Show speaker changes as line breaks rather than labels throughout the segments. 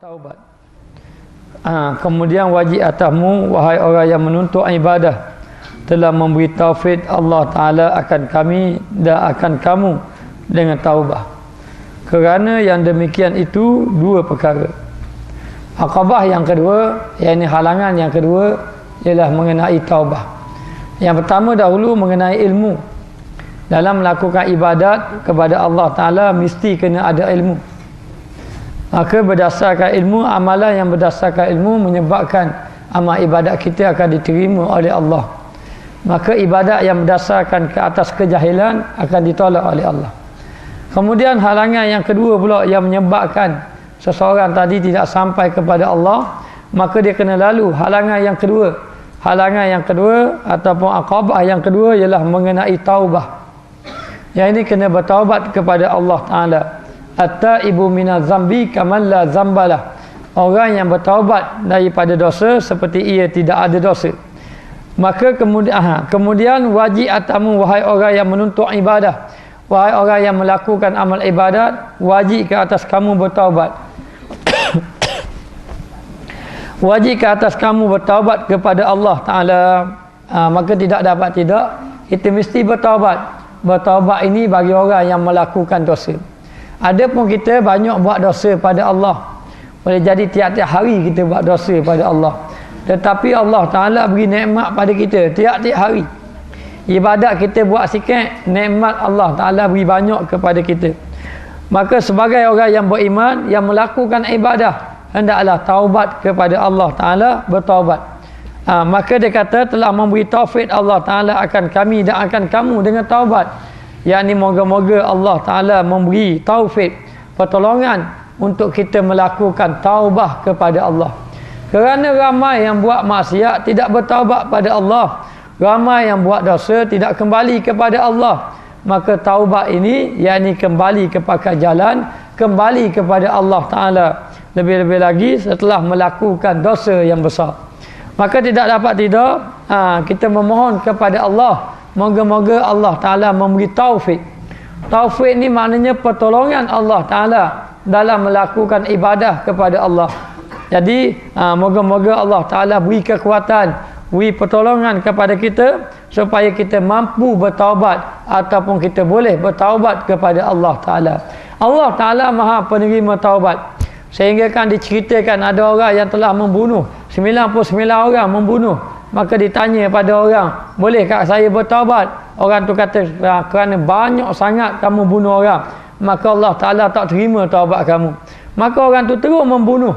bertaubat. Kemudian wajib atasmu wahai orang yang menuntut ibadah, telah memberi taufik Allah Ta'ala akan kami dan akan kamu dengan taubah. Kerana yang demikian itu dua perkara. Aqabah yang kedua, yakni halangan yang kedua, ialah mengenai taubah. Yang pertama dahulu mengenai ilmu. Dalam melakukan ibadat kepada Allah Ta'ala mesti kena ada ilmu. Maka berdasarkan ilmu, amalan yang berdasarkan ilmu menyebabkan amal ibadat kita akan diterima oleh Allah. Maka ibadat yang berdasarkan ke atas kejahilan akan ditolak oleh Allah. Kemudian halangan yang kedua pula yang menyebabkan seseorang tadi tidak sampai kepada Allah, maka dia kena lalu halangan yang kedua. Halangan yang kedua ataupun aqabah yang kedua ialah mengenai taubah. Yang ini kena bertaubat kepada Allah Ta'ala. At-taibu minaz zambi kaman la zambalah. Orang yang bertaubat daripada dosa seperti ia tidak ada dosa. Maka kemudian wajib atasmu wahai orang yang menuntut ibadah, wahai orang yang melakukan amal ibadat, wajib ke atas kamu bertaubat. Wajib ke atas kamu bertaubat kepada Allah Ta'ala. Maka tidak dapat tidak, kita mesti bertaubat. Bertaubat ini bagi orang yang melakukan dosa. Adapun kita banyak buat dosa pada Allah, boleh jadi tiap-tiap hari kita buat dosa pada Allah, tetapi Allah Ta'ala beri nikmat pada kita tiap-tiap hari. Ibadat kita buat sikit, nikmat Allah Ta'ala beri banyak kepada kita. Maka sebagai orang yang beriman, yang melakukan ibadah, hendaklah taubat kepada Allah Ta'ala, bertaubat. Maka dia kata telah memberi taufik Allah Ta'ala akan kami dan akan kamu dengan taubat. Yakni moga-moga Allah Ta'ala memberi taufik, pertolongan untuk kita melakukan taubah kepada Allah. Kerana ramai yang buat maksiat tidak bertaubat pada Allah, ramai yang buat dosa tidak kembali kepada Allah. Maka taubat ini yakni kembali kepada jalan, kembali kepada Allah Ta'ala. Lebih-lebih lagi setelah melakukan dosa yang besar. Maka tidak dapat tidak kita memohon kepada Allah, moga-moga Allah Ta'ala memberi taufik. Taufik ni maknanya pertolongan Allah Ta'ala dalam melakukan ibadah kepada Allah. Jadi moga-moga Allah Ta'ala beri kekuatan, beri pertolongan kepada kita supaya kita mampu bertaubat ataupun kita boleh bertaubat kepada Allah Ta'ala. Allah Ta'ala Maha penerima taubat. Sehingga kan diceritakan ada orang yang telah membunuh 99 orang membunuh. Maka ditanya pada orang, bolehkah saya bertaubat? Orang tu kata, kerana banyak sangat kamu bunuh orang, maka Allah Ta'ala tak terima taubat kamu. Maka orang tu terus membunuh.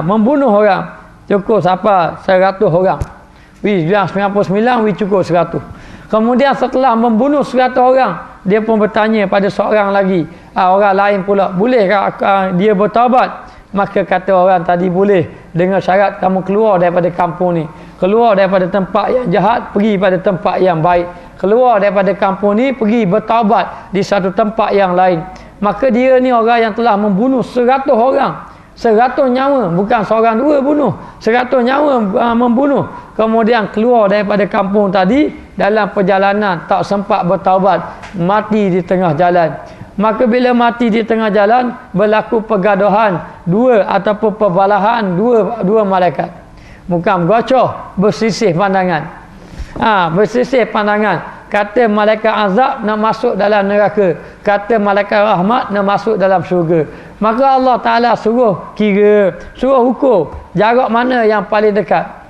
Membunuh orang. Cukup siapa? 100 orang. Bilang 99, cukup 100. Kemudian setelah membunuh 100 orang, dia pun bertanya pada seorang lagi, orang lain pula, bolehkah dia bertaubat? Maka kata orang tadi, boleh, dengan syarat kamu keluar daripada kampung ni, keluar daripada tempat yang jahat, pergi pada tempat yang baik, keluar daripada kampung ni, pergi bertaubat di satu tempat yang lain. Maka dia ni orang yang telah membunuh 100 orang, 100 nyawa, bukan seorang dua bunuh, 100 nyawa membunuh. Kemudian keluar daripada kampung tadi, dalam perjalanan tak sempat bertaubat, mati di tengah jalan. Maka bila mati di tengah jalan, berlaku pergaduhan dua ataupun perbalahan dua malaikat. Bukan gocoh, bersisih pandangan. Bersisih pandangan. Kata malaikat azab nak masuk dalam neraka, kata malaikat rahmat nak masuk dalam syurga. Maka Allah Ta'ala suruh kira, suruh ukur jarak mana yang paling dekat.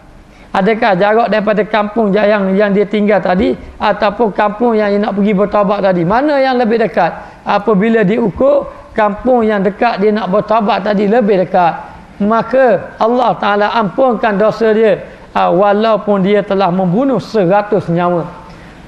Adakah jarak daripada kampung yang dia tinggal tadi ataupun kampung yang dia nak pergi bertaubat tadi? Mana yang lebih dekat? Apabila diukur, kampung yang dekat dia nak bertaubat tadi lebih dekat, maka Allah Ta'ala ampunkan dosa dia, walaupun dia telah membunuh 100 nyawa,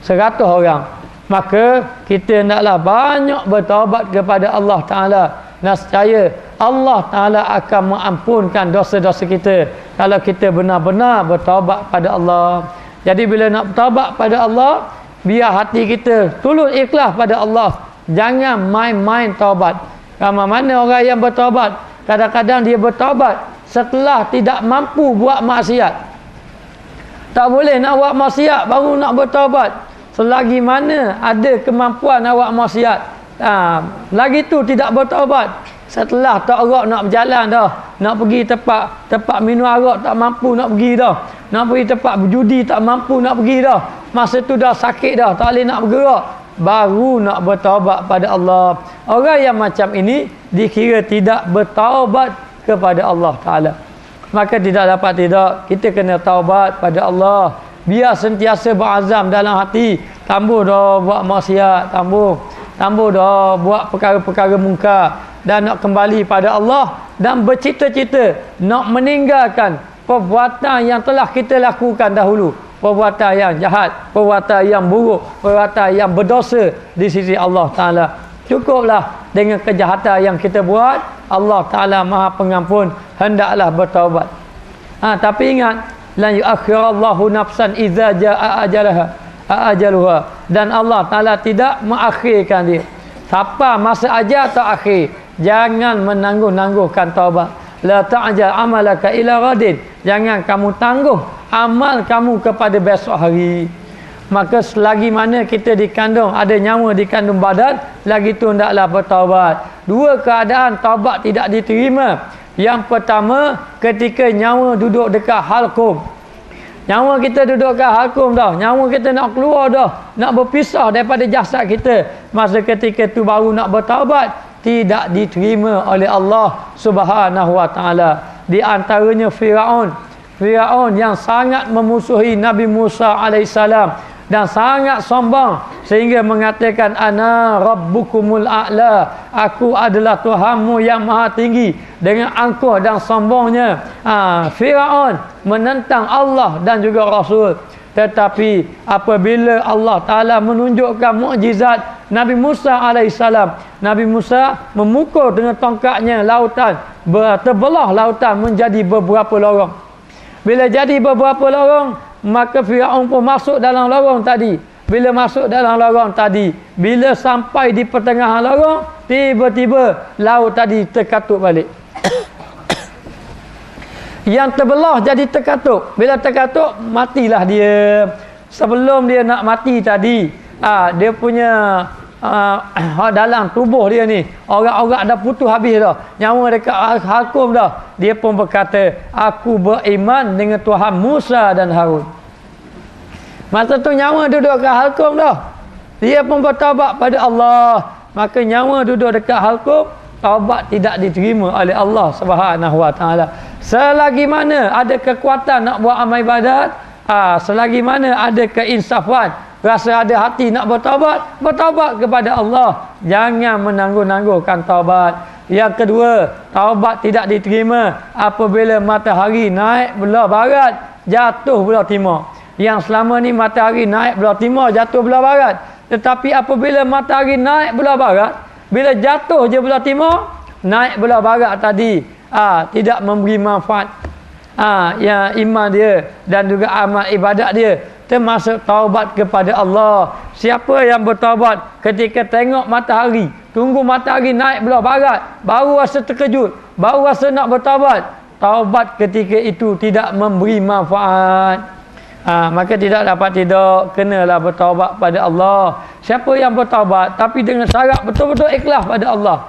100 orang. Maka kita hendaklah banyak bertaubat kepada Allah Ta'ala. Nescaya Allah Ta'ala akan mengampunkan dosa-dosa kita kalau kita benar-benar bertaubat pada Allah. Jadi bila nak bertaubat pada Allah, biar hati kita tulus ikhlas pada Allah. Jangan main-main taubat. Ramai mana orang yang bertaubat, kadang-kadang dia bertaubat setelah tidak mampu buat maksiat. Tak boleh nak buat maksiat baru nak bertaubat. Selagi mana ada kemampuan nak buat maksiat, lagi tu tidak bertaubat. Setelah tak arak nak berjalan dah, nak pergi tempat minum arak tak mampu nak pergi dah, nak pergi tempat berjudi tak mampu nak pergi dah, masa tu dah sakit dah, tak boleh nak bergerak, baru nak bertaubat pada Allah. Orang yang macam ini dikira tidak bertaubat kepada Allah Ta'ala. Maka tidak dapat tidak, kita kena taubat pada Allah. Biar sentiasa berazam dalam hati, tambah dah buat maksiat, tambah dah buat perkara-perkara mungkar, dan nak kembali pada Allah dan bercita-cita nak meninggalkan perbuatan yang telah kita lakukan dahulu, perbuatan yang jahat, perbuatan yang buruk, perbuatan yang berdosa di sisi Allah Ta'ala. Cukuplah dengan kejahatan yang kita buat, Allah Ta'ala Maha Pengampun, hendaklah bertaubat. Tapi ingat, lan yuakhirallahu nafsan idza jaa ajaluha, dan Allah Ta'ala tidak mengakhirkan dia. Siapa masa ajal tak akhir, jangan menangguh-nangguhkan taubat. La ta'jal amalaka ila ghadin, jangan kamu tangguh amal kamu kepada besok hari. Maka selagi mana kita dikandung, ada nyawa dikandung badan, lagi tu hendaklah bertaubat. Dua keadaan taubat tidak diterima. Yang pertama, ketika nyawa duduk dekat halqum. Nyawa kita duduk kat halqum dah, nyawa kita nak keluar dah, nak berpisah daripada jasad kita. Masa ketika tu baru nak bertaubat, tidak diterima oleh Allah Subhanahu wa Ta'ala. Di antaranya Firaun yang sangat memusuhi Nabi Musa alaihissalam dan sangat sombong sehingga mengatakan ana rabbukumul a'la, aku adalah Tuhanmu yang maha tinggi, dengan angkuh dan sombongnya. Firaun menentang Allah dan juga Rasul. Tetapi apabila Allah Ta'ala menunjukkan mukjizat Nabi Musa alaihissalam, Nabi Musa memukul dengan tongkatnya lautan, terbelah lautan menjadi beberapa lorong. Bila jadi beberapa lorong, maka Firaun pun masuk dalam lorong tadi. Bila masuk dalam lorong tadi, bila sampai di pertengahan lorong, tiba-tiba laut tadi terkatuk balik. Yang terbelah jadi terkatuk. Bila terkatuk, matilah dia. Sebelum dia nak mati tadi, dia punya dalam tubuh dia ni, orang-orang dah putus habis dah, nyawa dekat halqum dah. Dia pun berkata, aku beriman dengan Tuhan Musa dan Harun. Masa tu nyawa duduk dekat halqum dah, dia pun bertaubat pada Allah. Maka nyawa duduk dekat halqum, taubat tidak diterima oleh Allah Subhanahu wa Ta'ala. Selagi mana ada kekuatan nak buat amal ibadat, selagi mana ada keinsafan, rasa ada hati nak bertaubat kepada Allah, jangan menangguh-nangguhkan taubat. Yang kedua, taubat tidak diterima apabila matahari naik belah barat, jatuh belah timur. Yang selama ni matahari naik belah timur, jatuh belah barat. Tetapi apabila matahari naik belah barat, bila jatuh je belah timur, naik belah barat tadi tidak memberi manfaat yang iman dia dan juga amal ibadat dia, termasuk taubat kepada Allah. Siapa yang bertaubat ketika tengok matahari, tunggu matahari naik belah barat, baru rasa terkejut, baru rasa nak bertaubat, taubat ketika itu tidak memberi manfaat, maka tidak dapat tidak, kenalah bertaubat pada Allah. Siapa yang bertaubat tapi dengan syarat betul-betul ikhlas pada Allah.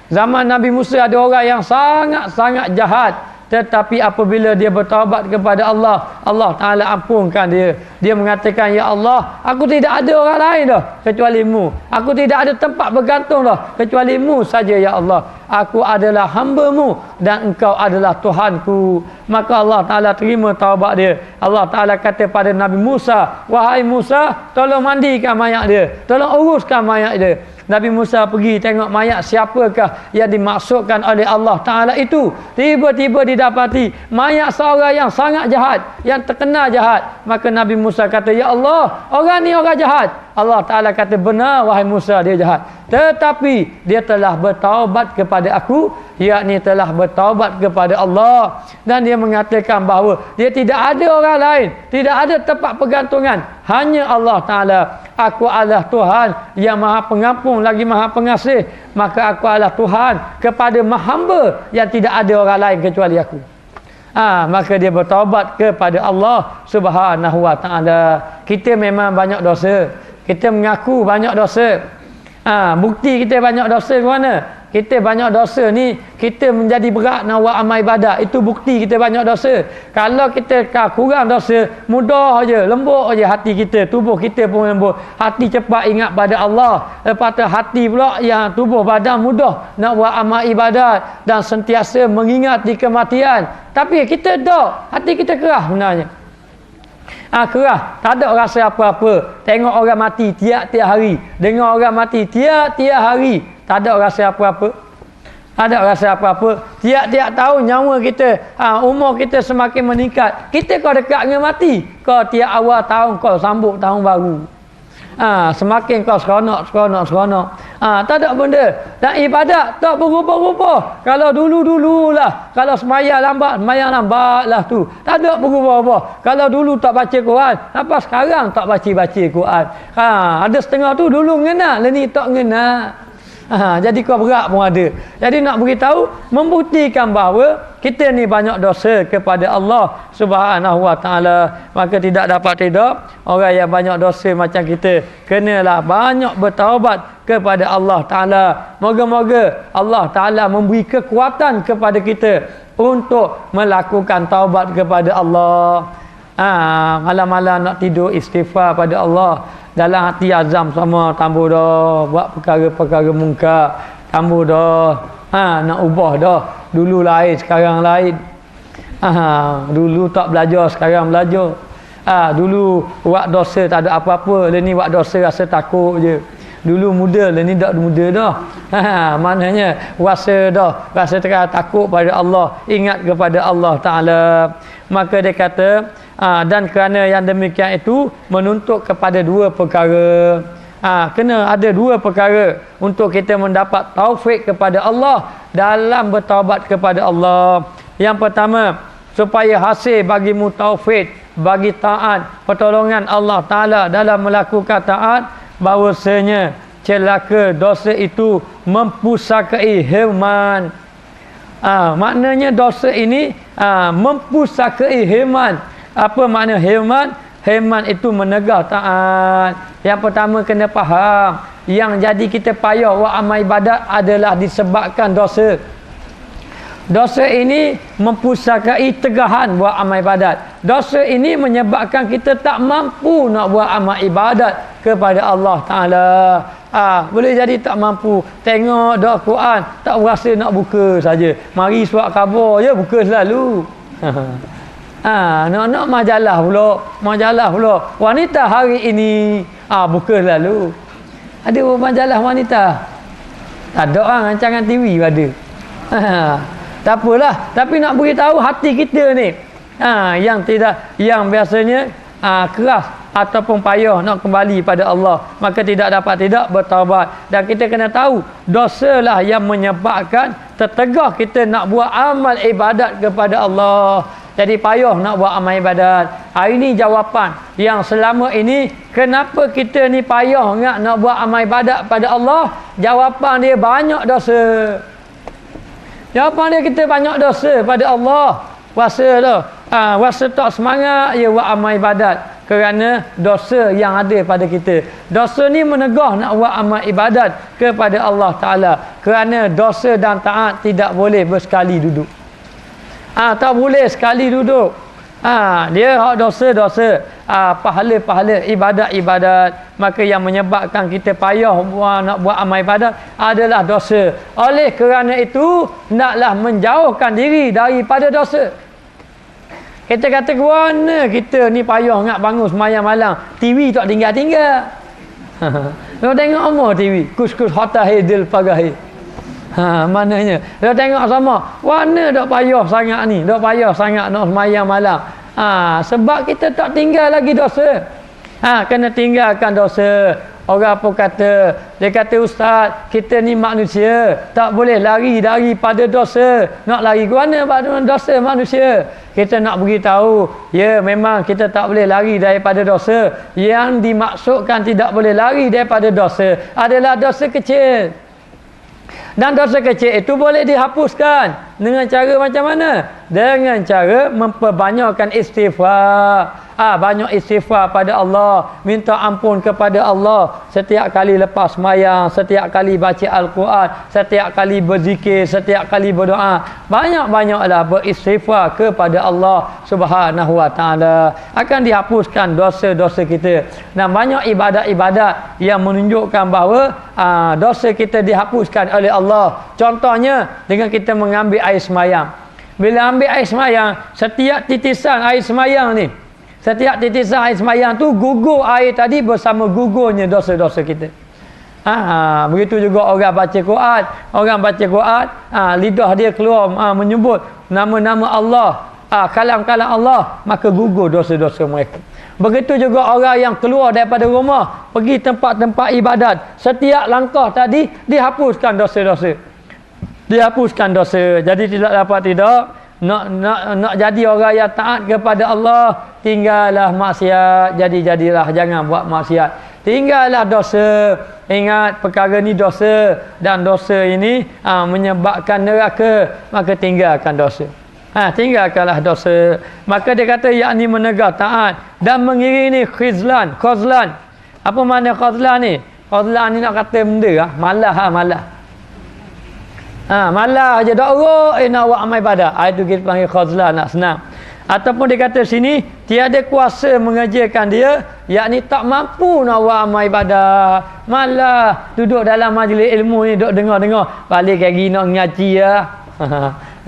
Zaman Nabi Musa ada orang yang sangat-sangat jahat, tetapi apabila dia bertaubat kepada Allah, Allah Ta'ala ampunkan dia. Dia mengatakan, ya Allah, aku tidak ada orang lain dah kecuali-Mu. Aku tidak ada tempat bergantung dah kecuali-Mu saja, ya Allah. Aku adalah hamba-Mu dan Engkau adalah Tuhanku. Maka Allah Ta'ala terima taubat dia. Allah Ta'ala kata pada Nabi Musa, wahai Musa, tolong mandikan mayat dia, tolong uruskan mayat dia. Nabi Musa pergi tengok mayat siapakah yang dimaksudkan oleh Allah Ta'ala itu. Tiba-tiba didapati mayat seorang yang sangat jahat, yang terkenal jahat. Maka Nabi Musa kata, ya Allah, orang ni orang jahat. Allah Ta'ala kata, benar wahai Musa, dia jahat. Tetapi dia telah bertaubat kepada aku, yakni telah bertaubat kepada Allah. Dan dia mengatakan bahawa dia tidak ada orang lain, tidak ada tempat pergantungan, hanya Allah Ta'ala. Aku adalah Tuhan yang maha pengampun lagi maha pengasih. Maka aku adalah Tuhan kepada hamba yang tidak ada orang lain kecuali aku. Maka dia bertaubat kepada Allah Subhanahu wa Ta'ala. Kita memang banyak dosa, kita mengaku banyak dosa. Bukti kita banyak dosa ke mana? kita banyak dosa ni, kita menjadi berat nak buat amal ibadat. Itu bukti kita banyak dosa. Kalau kita kurang dosa, mudah aja, lembut aja hati kita, tubuh kita pun lembut. Hati cepat ingat pada Allah. Lepas tu hati pula yang tubuh badan mudah nak buat amal ibadat dan sentiasa mengingat di kematian. Tapi kita tak, hati kita keras sebenarnya. Keras, tak ada rasa apa-apa. Tengok orang mati tiap-tiap hari, dengar orang mati tiap-tiap hari, tak ada rasa apa-apa. Tak ada rasa apa-apa. Tiap-tiap tahun nyawa kita, umur kita semakin meningkat. Kita kau dekat dengan mati, kau tiap awal tahun kau sambut tahun baru. Semakin kau seronok. Tak ada benda. Dan ibadat tak berubah-ubah. Kalau dulu-dululah, kalau sembahyang lambat lah tu. Tak ada berubah-ubah. Kalau dulu tak baca Quran, apa sekarang tak baca Quran. Ada setengah tu dulu ngena, leni tak ngena. Jadi kau berat pun ada. Jadi nak beritahu, membuktikan bahawa kita ni banyak dosa kepada Allah Subhanahu Wa Taala. Maka tidak dapat tidak orang yang banyak dosa macam kita, kenalah banyak bertaubat kepada Allah Taala. Moga-moga Allah Taala memberi kekuatan kepada kita untuk melakukan taubat kepada Allah. Malam-malam nak tidur istighfar pada Allah. Dalam hati azam sama, tambah dah buat perkara-perkara mungkar, tambah dah nak ubah dah. Dulu lain, sekarang lain. Dulu tak belajar, sekarang belajar. Dulu buat dosa tak ada apa-apa, lepas ni buat dosa rasa takut je. Dulu muda, lepas ni tak muda dah. Maknanya rasa takut pada Allah, ingat kepada Allah Ta'ala. Maka dia kata, dan kerana yang demikian itu menuntut kepada dua perkara. Kena ada dua perkara untuk kita mendapat taufik kepada Allah dalam bertaubat kepada Allah. Yang pertama, supaya hasil bagimu taufik bagi taat, pertolongan Allah Ta'ala dalam melakukan taat, bahawasanya celaka dosa itu mempusakai hirman. Maknanya dosa ini mempusakai hirman. Apa makna hirman? Hirman itu menegah taat. Yang pertama kena faham, yang jadi kita payah buat amal ibadat adalah disebabkan dosa. Dosa ini mempusakai tegahan buat amal ibadat. Dosa ini menyebabkan kita tak mampu nak buat amal ibadat kepada Allah Ta'ala. Boleh jadi tak mampu. Tengok dah Quran, tak berasa nak buka saja. Mari surat khabar je, buka selalu. Nak majalah pula. Wanita hari ini, buka selalu. Ada majalah wanita? Tak ada orang rancangan TV ada. Tak apalah, tapi nak beritahu hati kita ni yang biasanya keras ataupun payah nak kembali pada Allah, maka tidak dapat tidak bertaubat. Dan kita kena tahu, dosalah yang menyebabkan tertegah kita nak buat amal ibadat kepada Allah. Jadi payah nak buat amal ibadat. Ini jawapan yang selama ini kenapa kita ni payah nak buat amal ibadat pada Allah. Jawapan dia banyak dosa. Jawapan dia kita banyak dosa pada Allah. Rasa tak semangat ya buat amal ibadat kerana dosa yang ada pada kita. Dosa ni menegah nak buat amal ibadat kepada Allah Ta'ala. Kerana dosa dan taat tidak boleh bersekali duduk. Tak boleh sekali duduk. Dia hak dosa-dosa, pahala-pahala, ibadat-ibadat. Maka yang menyebabkan kita payah nak buat amal ibadat adalah dosa. Oleh kerana itu, naklah menjauhkan diri daripada dosa. Kita kata mana kita ni payah nak bangun semayang malam, TV tak tinggal-tinggal. Kalau tengok apa TV? Kus-kus hatahidil pagahi. Maknanya dia tengok sama, mana dak payah sangat ni, dak payah sangat nak semayang malam. Sebab kita tak tinggal lagi dosa. Kena tinggalkan dosa. Orang apa kata? Dia kata, ustaz, kita ni manusia, tak boleh lari daripada dosa. Nak lari ke mana pada dosa manusia? Kita nak beritahu, ya memang kita tak boleh lari daripada dosa. Yang dimaksudkan tidak boleh lari daripada dosa adalah dosa kecil. Dan dosa kecil itu boleh dihapuskan. Dengan cara macam mana? Dengan cara memperbanyakkan istighfar. Banyak istighfar pada Allah, minta ampun kepada Allah setiap kali lepas sembahyang, setiap kali baca Al-Quran, setiap kali berzikir, setiap kali berdoa. Banyak-banyaklah beristighfar kepada Allah Subhanahu wa taala. Akan dihapuskan dosa-dosa kita. Dan banyak ibadat-ibadat yang menunjukkan bahawa dosa kita dihapuskan oleh Allah. Contohnya dengan kita mengambil air sembahyang. Bila ambil air sembahyang, setiap titisan air sembahyang ni, setiap titisan air sembahyang tu gugur air tadi bersama gugurnya dosa-dosa kita. Begitu juga orang baca Quran. Orang baca Quran, lidah dia keluar menyebut nama-nama Allah, kalam-kalam Allah, maka gugur dosa-dosa mereka. Begitu juga orang yang keluar daripada rumah, pergi tempat-tempat ibadat, setiap langkah tadi dihapuskan dosa-dosa. Dihapuskan dosa. Jadi tidak dapat nak jadi orang yang taat kepada Allah, tinggallah maksiat. Jadilah jangan buat maksiat. Tinggallah dosa. Ingat perkara ni dosa, dan dosa ini menyebabkan neraka, maka tinggalkan dosa. Tinggalkanlah dosa. Maka dia kata yakni menegak taat dan mengiringi khizlan. Apa makna khizlan ni? Khizlan ni nak kata benda malah. Malah je dak nak buat amal ibadat. Itu kita panggil khazlan, nak senang. Ataupun dia kata sini tiada kuasa mengerjakan dia, yakni tak mampu nak buat amal ibadat. Malah duduk dalam majlis ilmu ni, duduk dengar-dengar, balik lagi nak ngaji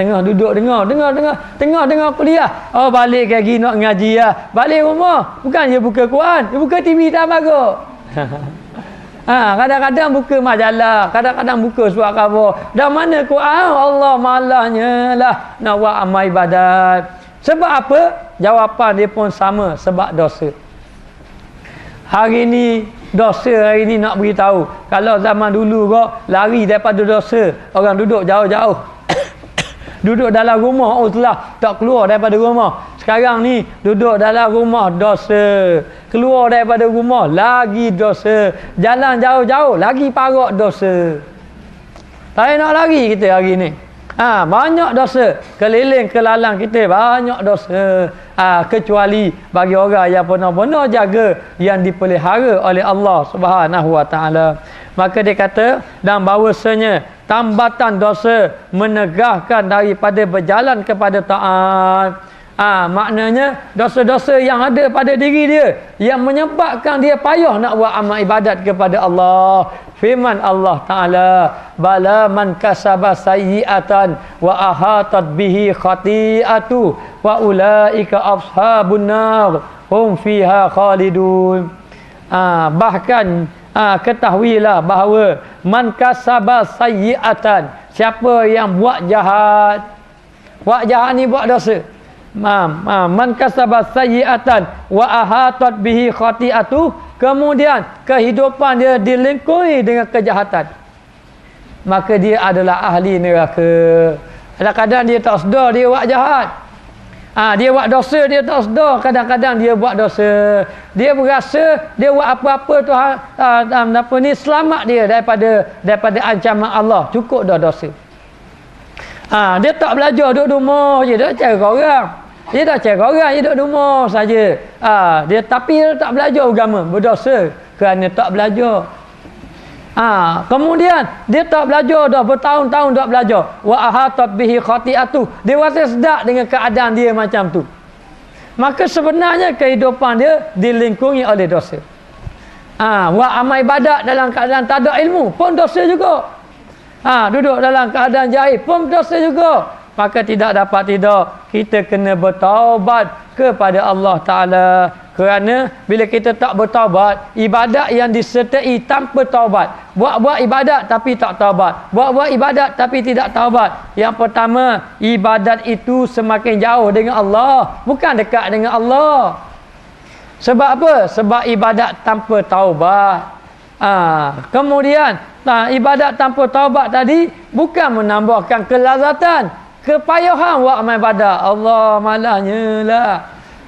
duduk dengar kuliah. Balik lagi nak ngaji Balik rumah bukan je buka Quran, dia buka TV tak bagus. Kadang-kadang buka majalah, kadang-kadang buka surat khabar. Dan mana Quran? Allah malahnya lah nak buat amal ibadat. Sebab apa? Jawapan dia pun sama, sebab dosa. Hari ni dosa, hari ni nak beritahu. Kalau zaman dulu lari daripada dosa, orang duduk jauh-jauh. Duduk dalam rumah, tak keluar daripada rumah. Sekarang ni duduk dalam rumah dosa, keluar daripada rumah lagi dosa, jalan jauh-jauh lagi parok dosa. Tak nak lari kita hari ni. Banyak dosa, keliling kelalang kita banyak dosa. Kecuali bagi orang yang benar-benar jaga, yang dipelihara oleh Allah Subhanahu wa taala. Maka dia kata, dan bahawasanya tambatan dosa menegahkan daripada berjalan kepada taat. Maknanya dosa-dosa yang ada pada diri dia yang menyebabkan dia payah nak buat amal ibadat kepada Allah. Firman Allah Ta'ala, bala man kasaba sayyi'atan wa ahatat bihi khati'atu wa ulaika ashabun nar hum fiha khalidun. Bahkan ketahuilah bahawa man kasaba sayyi'atan, siapa yang buat jahat ni buat dosa. Man kasaba sayyi'atan wa ahatat bihi khati'atu, kemudian kehidupan dia dilingkupi dengan kejahatan, maka dia adalah ahli neraka. Kadang-kadang dia tak sedar dia buat jahat. Dia buat dosa, dia tak sedar. Kadang-kadang dia buat dosa, dia berasa dia buat apa-apa Tuhan selamat dia daripada ancaman Allah. Cukup dah dosa. Dia tak belajar, duduk rumah je, dia cari orang. Dia tak cari orang, dia duduk rumah saja. Tapi dia tak belajar agama, berdosa kerana tak belajar. Kemudian dia tak belajar dah, bertahun-tahun tak belajar. Wa ahatat bihi khati'atu, dia rasa sedap dengan keadaan dia macam tu. Maka sebenarnya kehidupan dia dilingkungi oleh dosa. Buat amal ibadat dalam keadaan tak ada ilmu pun dosa juga. Duduk dalam keadaan jahil pun dosa juga. Maka tidak kita kena bertaubat kepada Allah Ta'ala. Kerana bila kita tak bertaubat, ibadat yang disertai tanpa taubat, buat ibadat tapi tak taubat, buat ibadat tapi tidak taubat, yang pertama, ibadat itu semakin jauh dengan Allah, bukan dekat dengan Allah. Sebab apa? Sebab ibadat tanpa taubat. Kemudian ibadat tanpa taubat tadi bukan menambahkan kelazatan, kepayahan buat amal ibadat. Allah malahnya lah.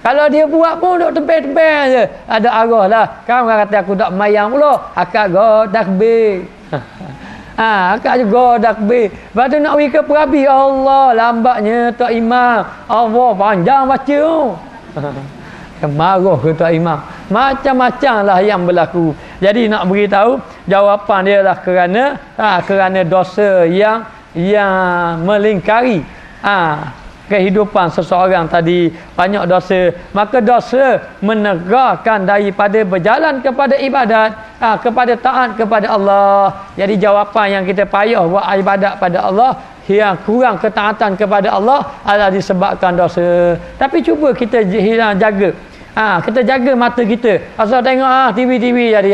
Kalau dia buat pun duk tempel-tempel je, ada arah lah. Kan orang kata aku tak mayang pula, akak go takbir. Akak juga takbir. Lepas tu nak pergi ke perabi, Allah lambatnya Tok Imam. Allah panjang baca. Marah ke Tok Imam. Macam-macam lah yang berlaku. Jadi nak beritahu jawapan dia lah kerana dosa yang melingkari kehidupan seseorang tadi, banyak dosa. Maka dosa menegakkan daripada berjalan kepada ibadat, kepada taat kepada Allah. Jadi jawapan yang kita payah buat ibadat pada Allah, yang kurang ketaatan kepada Allah adalah disebabkan dosa. Tapi cuba kita jaga. Kita jaga mata kita. Asal tengok TV jadi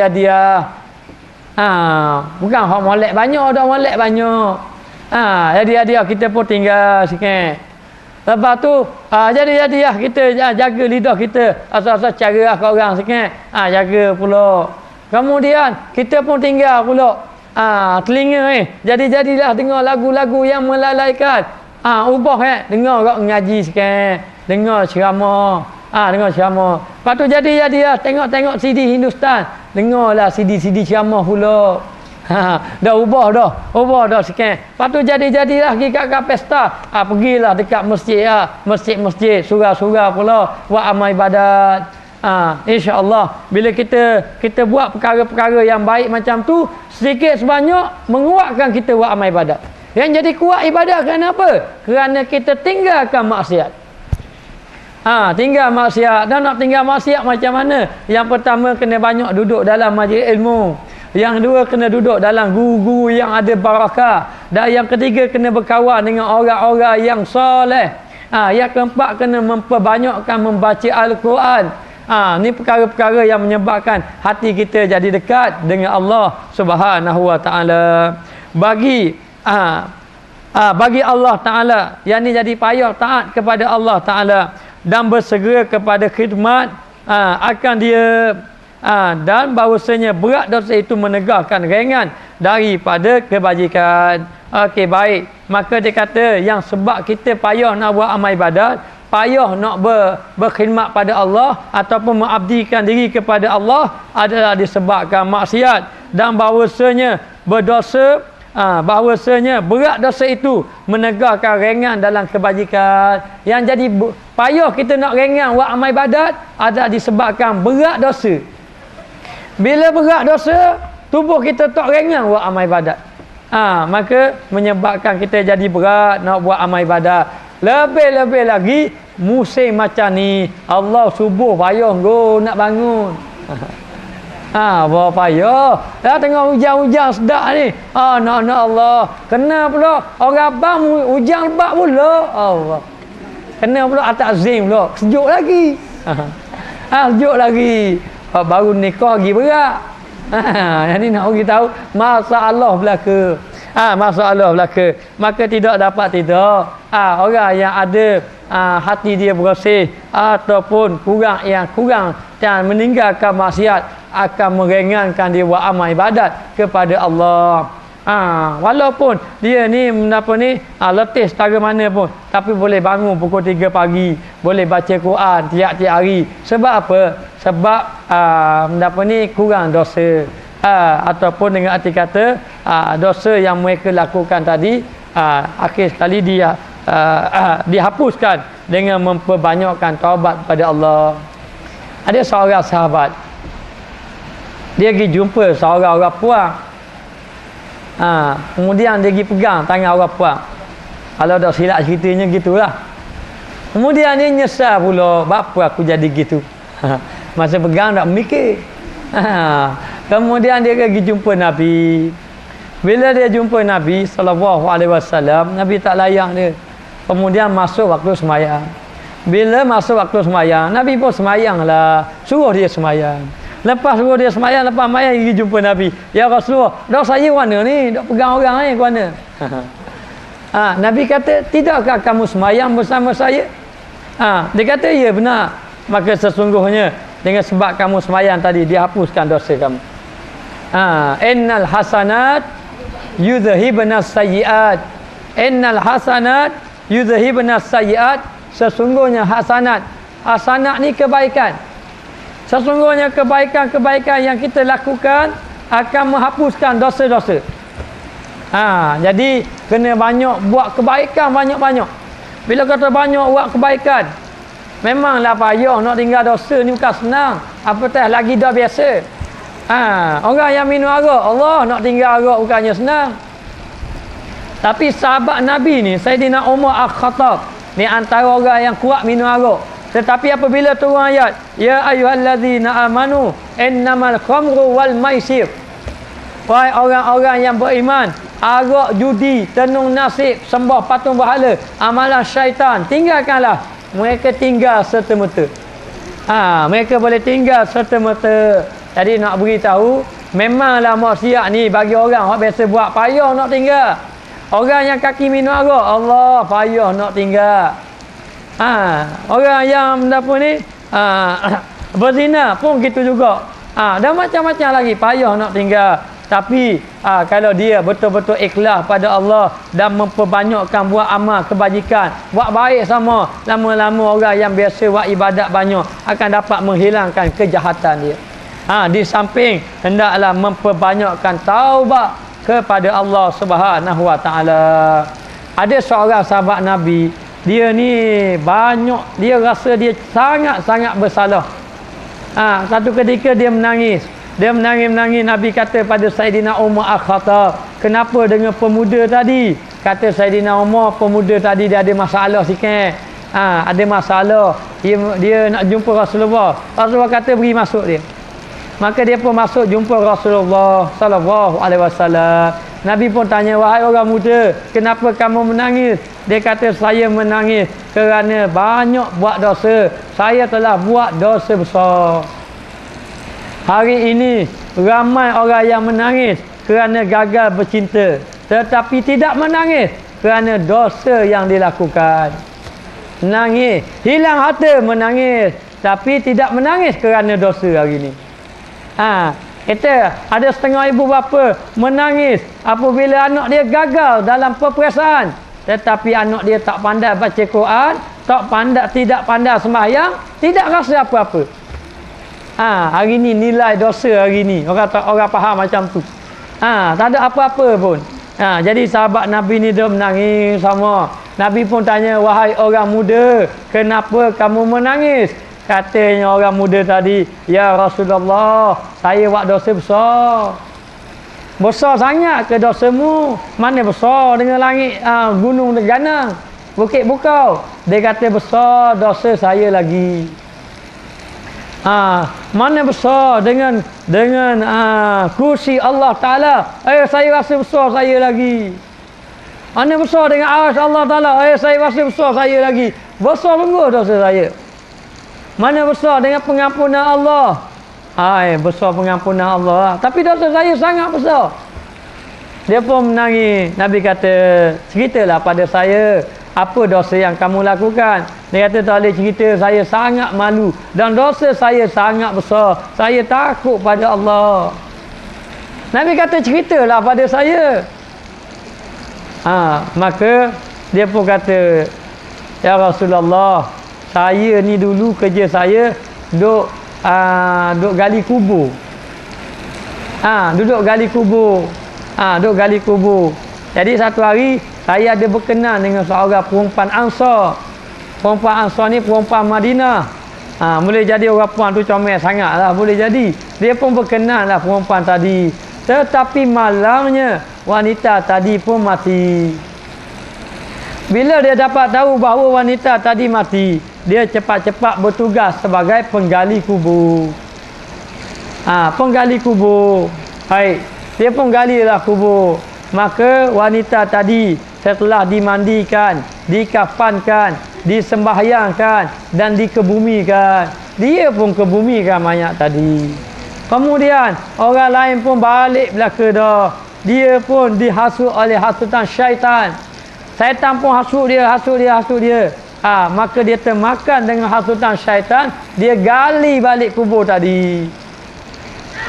bukan hak molek banyak, dah molek banyak. Jadi kita pun tinggal sikit. Lepas tu jadi kita jaga lidah kita. Asal-asal cara kat orang sikit. Jaga pula. Kemudian kita pun tinggal pula telinga Jadilah dengar lagu-lagu yang melalaikan. Ubah dengar kat ngaji sikit. Dengar ceramah. Dengar ceramah. Lepas tu jadi tengok CD Hindustan. Dengarlah CD ceramah pula. Dah ubah dah sikit. Lepas tu jadilah pergi kat pesta. Pergilah dekat masjid masjid surau-surau pula buat amal ibadat. InsyaAllah bila kita buat perkara-perkara yang baik macam tu, sedikit sebanyak menguatkan kita buat amal ibadat. Yang jadi kuat ibadat kerana apa? Kerana kita tinggalkan maksiat. Tinggal maksiat. Dan nak tinggal maksiat macam mana? Yang pertama, kena banyak duduk dalam majlis ilmu. Yang kedua, kena duduk dalam guru-guru yang ada barakah. Dan yang ketiga, kena berkawan dengan orang-orang yang soleh. Yang keempat, kena memperbanyakkan membaca Al-Quran. Ni perkara-perkara yang menyebabkan hati kita jadi dekat dengan Allah Subhanahu Wa Taala. Bagi Allah Taala, yang ni jadi payah taat kepada Allah Taala dan bersegera kepada khidmat akan dia. Dan bahawasanya berat dosa itu menegakkan ringan daripada kebajikan. Okey, baik. Maka dia kata yang sebab kita payah nak buat amal ibadat, payah nak berkhidmat pada Allah ataupun mengabdikan diri kepada Allah adalah disebabkan maksiat. Dan bahawasanya bahawasanya berat dosa itu menegakkan ringan dalam kebajikan. Yang jadi payah kita nak ringan buat amal ibadat adalah disebabkan berat dosa. Bila berat dosa, tubuh kita tak ringan buat amal ibadat. Maka menyebabkan kita jadi berat nak buat amal ibadat. Lebih-lebih lagi musim macam ni, Allah subuh payah nak bangun. Bawa payah. Dah tengah hujan-hujan sedap ni. Nak Allah. Kena pula orang abang hujan lebat pula. Allah. Kena pula atas zim pula. Sejuk lagi. Sejuk lagi. Baru nikah lagi berat. Yang ni nak bagi tahu masalah belaka. Masalah belaka. Maka tidak dapat orang yang ada hati dia bersih ataupun kurang dan meninggalkan maksiat akan meringankan dia buat amal ibadat kepada Allah. Walaupun dia ni letih setara mana pun, tapi boleh bangun pukul 3 pagi, boleh baca Quran tiap-tiap hari. Sebab apa? Sebab kurang dosa. Ataupun dengan arti kata dosa yang mereka lakukan tadi akhir sekali dia dihapuskan dengan memperbanyakkan taubat pada Allah. Ada seorang sahabat, dia pergi jumpa seorang orang puang. Kemudian dia pergi pegang tangan orang puang. Kalau dah silap ceritanya gitulah. Kemudian dia nyesal pula, apa aku jadi gitu. Masa pegang tak mikir. Kemudian dia pergi jumpa Nabi. Bila dia jumpa Nabi SAW, Nabi tak layak dia. Kemudian masuk waktu semayang. Bila masuk waktu semayang, Nabi pun semayang lah. Suruh dia semayang. Lepas suruh dia semayang, lepas semayang pergi jumpa Nabi. Ya Rasulullah, dah saya mana ni? Dah pegang orang ni ke mana? Nabi kata, tidakkah kamu semayang bersama saya? Dia kata, ya benar. Maka sesungguhnya dengan sebab kamu semayang tadi, dihapuskan dosa kamu. Innal hasanat yudhhibnas sayyiat. Innal hasanat yudhhibnas sayyiat. Sesungguhnya hasanat ni kebaikan. Sesungguhnya kebaikan-kebaikan yang kita lakukan akan menghapuskan dosa-dosa. Jadi kena banyak buat kebaikan, banyak-banyak. Bila kata banyak buat kebaikan, memanglah payah nak tinggal dosa ni bukan senang. Apatah lagi dah biasa. Orang yang minum arak, Allah nak tinggal arak bukannya senang. Tapi sahabat Nabi ni, Sayyidina Umar Al-Khattab, ni antara orang yang kuat minum arak. Tetapi apabila turun ayat, ya ayyuhallazina amanu innamal khamru wal maisir. Wahai orang-orang yang beriman, arak, judi, tenung nasib, sembah patung berhala, amalan syaitan, tinggalkanlah. Mereka tinggal serta-merta. Mereka boleh tinggal serta-merta. Jadi nak beritahu, memanglah maksiat ni bagi orang biasa buat payah nak tinggal. Orang yang kaki minum arak, Allah payah nak tinggal. Orang yang apa ni berzina pun gitu juga. Dan macam-macam lagi payah nak tinggal. Tapi kalau dia betul-betul ikhlas pada Allah dan memperbanyakkan buat amal kebajikan, buat baik sama, lama-lama orang yang biasa buat ibadat banyak akan dapat menghilangkan kejahatan dia. Di samping hendaklah memperbanyakkan taubat kepada Allah Subhanahu Wa Taala. Ada seorang sahabat Nabi, dia ni banyak, dia rasa dia sangat-sangat bersalah. Satu ketika dia menangis. Dia menangis-menangis. Nabi kata pada Sayyidina Umar Al-Khattab, kenapa dengan pemuda tadi? Kata Sayyidina Umar, pemuda tadi dia ada masalah sikit. Ada masalah. Dia nak jumpa Rasulullah. Rasulullah kata beri masuk dia. Maka dia pun masuk jumpa Rasulullah sallallahu alaihi wasallam. Nabi pun tanya, wahai orang muda, kenapa kamu menangis? Dia kata, saya menangis kerana banyak buat dosa. Saya telah buat dosa besar. Hari ini ramai orang yang menangis kerana gagal bercinta, tetapi tidak menangis kerana dosa yang dilakukan. Menangis, hilang harta menangis, tapi tidak menangis kerana dosa hari ini. Kita ada setengah ibu bapa menangis apabila anak dia gagal dalam peperiksaan, tetapi anak dia tak pandai baca Quran, tidak pandai sembahyang, tidak rasa apa-apa. Hari ni nilai dosa hari ni orang faham macam tu. Tak ada apa-apa pun. Jadi sahabat Nabi ni dia menangis sama. Nabi pun tanya, wahai orang muda, kenapa kamu menangis? Katanya orang muda tadi, ya Rasulullah, saya buat dosa besar. Besar sangat ke dosamu? Mana besar dengan langit, gunung ganang, bukit bukau? Dia kata besar dosa saya lagi. Mana besar dengan kursi Allah Ta'ala? Saya rasa besar saya lagi. Mana besar dengan arsy Allah Ta'ala? Saya rasa besar saya lagi. Besar sungguh dosa saya. Mana besar dengan pengampunan Allah? Besar pengampunan Allah. Tapi dosa saya sangat besar. Dia pun menangis. Nabi kata, ceritalah pada saya, apa dosa yang kamu lakukan? Dia kata, tak boleh cerita, saya sangat malu. Dan dosa saya sangat besar. Saya takut pada Allah. Nabi kata, ceritalah pada saya. Maka dia pun kata, ya Rasulullah, saya ni dulu kerja saya duk gali kubur. Duduk gali kubur. Jadi satu hari saya ada berkenan dengan seorang perempuan Ansar. Perempuan Ansar ni perempuan Madinah. Boleh jadi orang perempuan tu comel sangatlah, boleh jadi. Dia pun berkenanlah perempuan tadi. Tetapi malamnya wanita tadi pun mati. Bila dia dapat tahu bahawa wanita tadi mati, dia cepat-cepat bertugas sebagai penggali kubur. Penggali kubur. Dia pun galilah kubur. Maka wanita tadi setelah dimandikan, dikafankan, disembahyangkan dan dikebumikan, dia pun kebumikan mayat tadi. Kemudian orang lain pun balik belaka dah. Dia pun dihasut oleh hasutan syaitan. Syaitan pun hasut dia. Maka dia termakan dengan hasutan syaitan. Dia gali balik kubur tadi.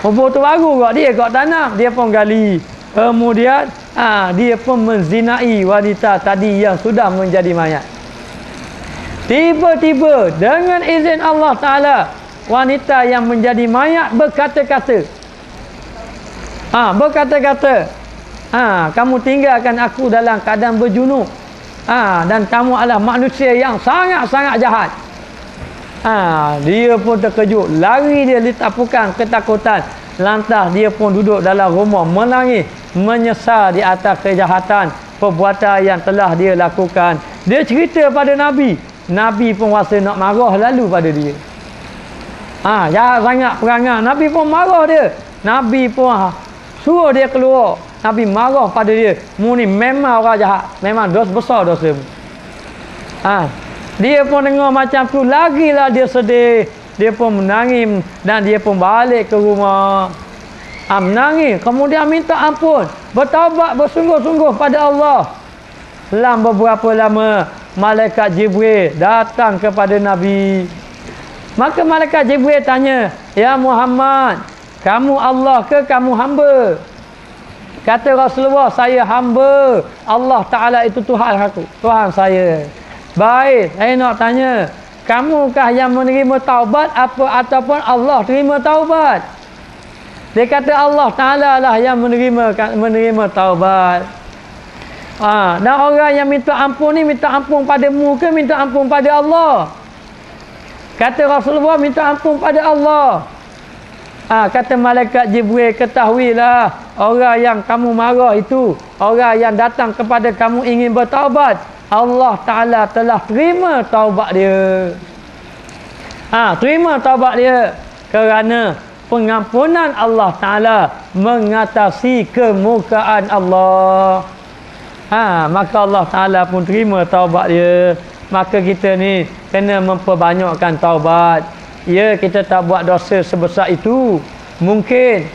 Kubur tu baru kat dia, kat tanah. Dia pun gali. Kemudian dia pun menzinai wanita tadi yang sudah menjadi mayat. Tiba-tiba dengan izin Allah Ta'ala, wanita yang menjadi mayat berkata-kata. Berkata-kata. Kamu tinggalkan aku dalam keadaan berjunub. Dan kamu adalah manusia yang sangat-sangat jahat. Dia pun terkejut, lari dia ditapukan ketakutan. Lantas dia pun duduk dalam rumah menangis, menyesal di atas kejahatan perbuatan yang telah dia lakukan. Dia cerita pada Nabi. Nabi pun rasa nak marah lalu pada dia. Jahat sangat perangai. Nabi pun marah dia. Nabi pun suruh dia keluar. Nabi marah pada dia. Mu ni memang orang jahat. Memang dosa besar dosa mu. Dia pun dengar macam tu, lagilah dia sedih. Dia pun menangis dan dia pun balik ke rumah. Menangis, kemudian minta ampun, bertaubat bersungguh-sungguh pada Allah. Selang beberapa lama, malaikat Jibril datang kepada Nabi. Maka malaikat Jibril tanya, "Ya Muhammad, kamu Allah ke kamu hamba?" Kata Rasulullah, "Saya hamba. Allah Ta'ala itu Tuhan aku, Tuhan saya." "Baik, saya nak tanya, kamukah yang menerima taubat ataupun Allah terima taubat?" Dia kata Allah Ta'ala lah yang menerima taubat. Dan orang yang minta ampun ni minta ampun padamu ke minta ampun pada Allah? Kata Rasulullah, minta ampun pada Allah. Kata malaikat Jibril, "Ketahuilah, orang yang kamu marah itu, orang yang datang kepada kamu ingin bertaubat, Allah Ta'ala telah terima taubat dia." Terima taubat dia kerana pengampunan Allah Ta'ala mengatasi kemurkaan Allah. Maka Allah Ta'ala pun terima taubat dia. Maka kita ni kena memperbanyakkan taubat. Ya, kita tak buat dosa sebesar itu mungkin,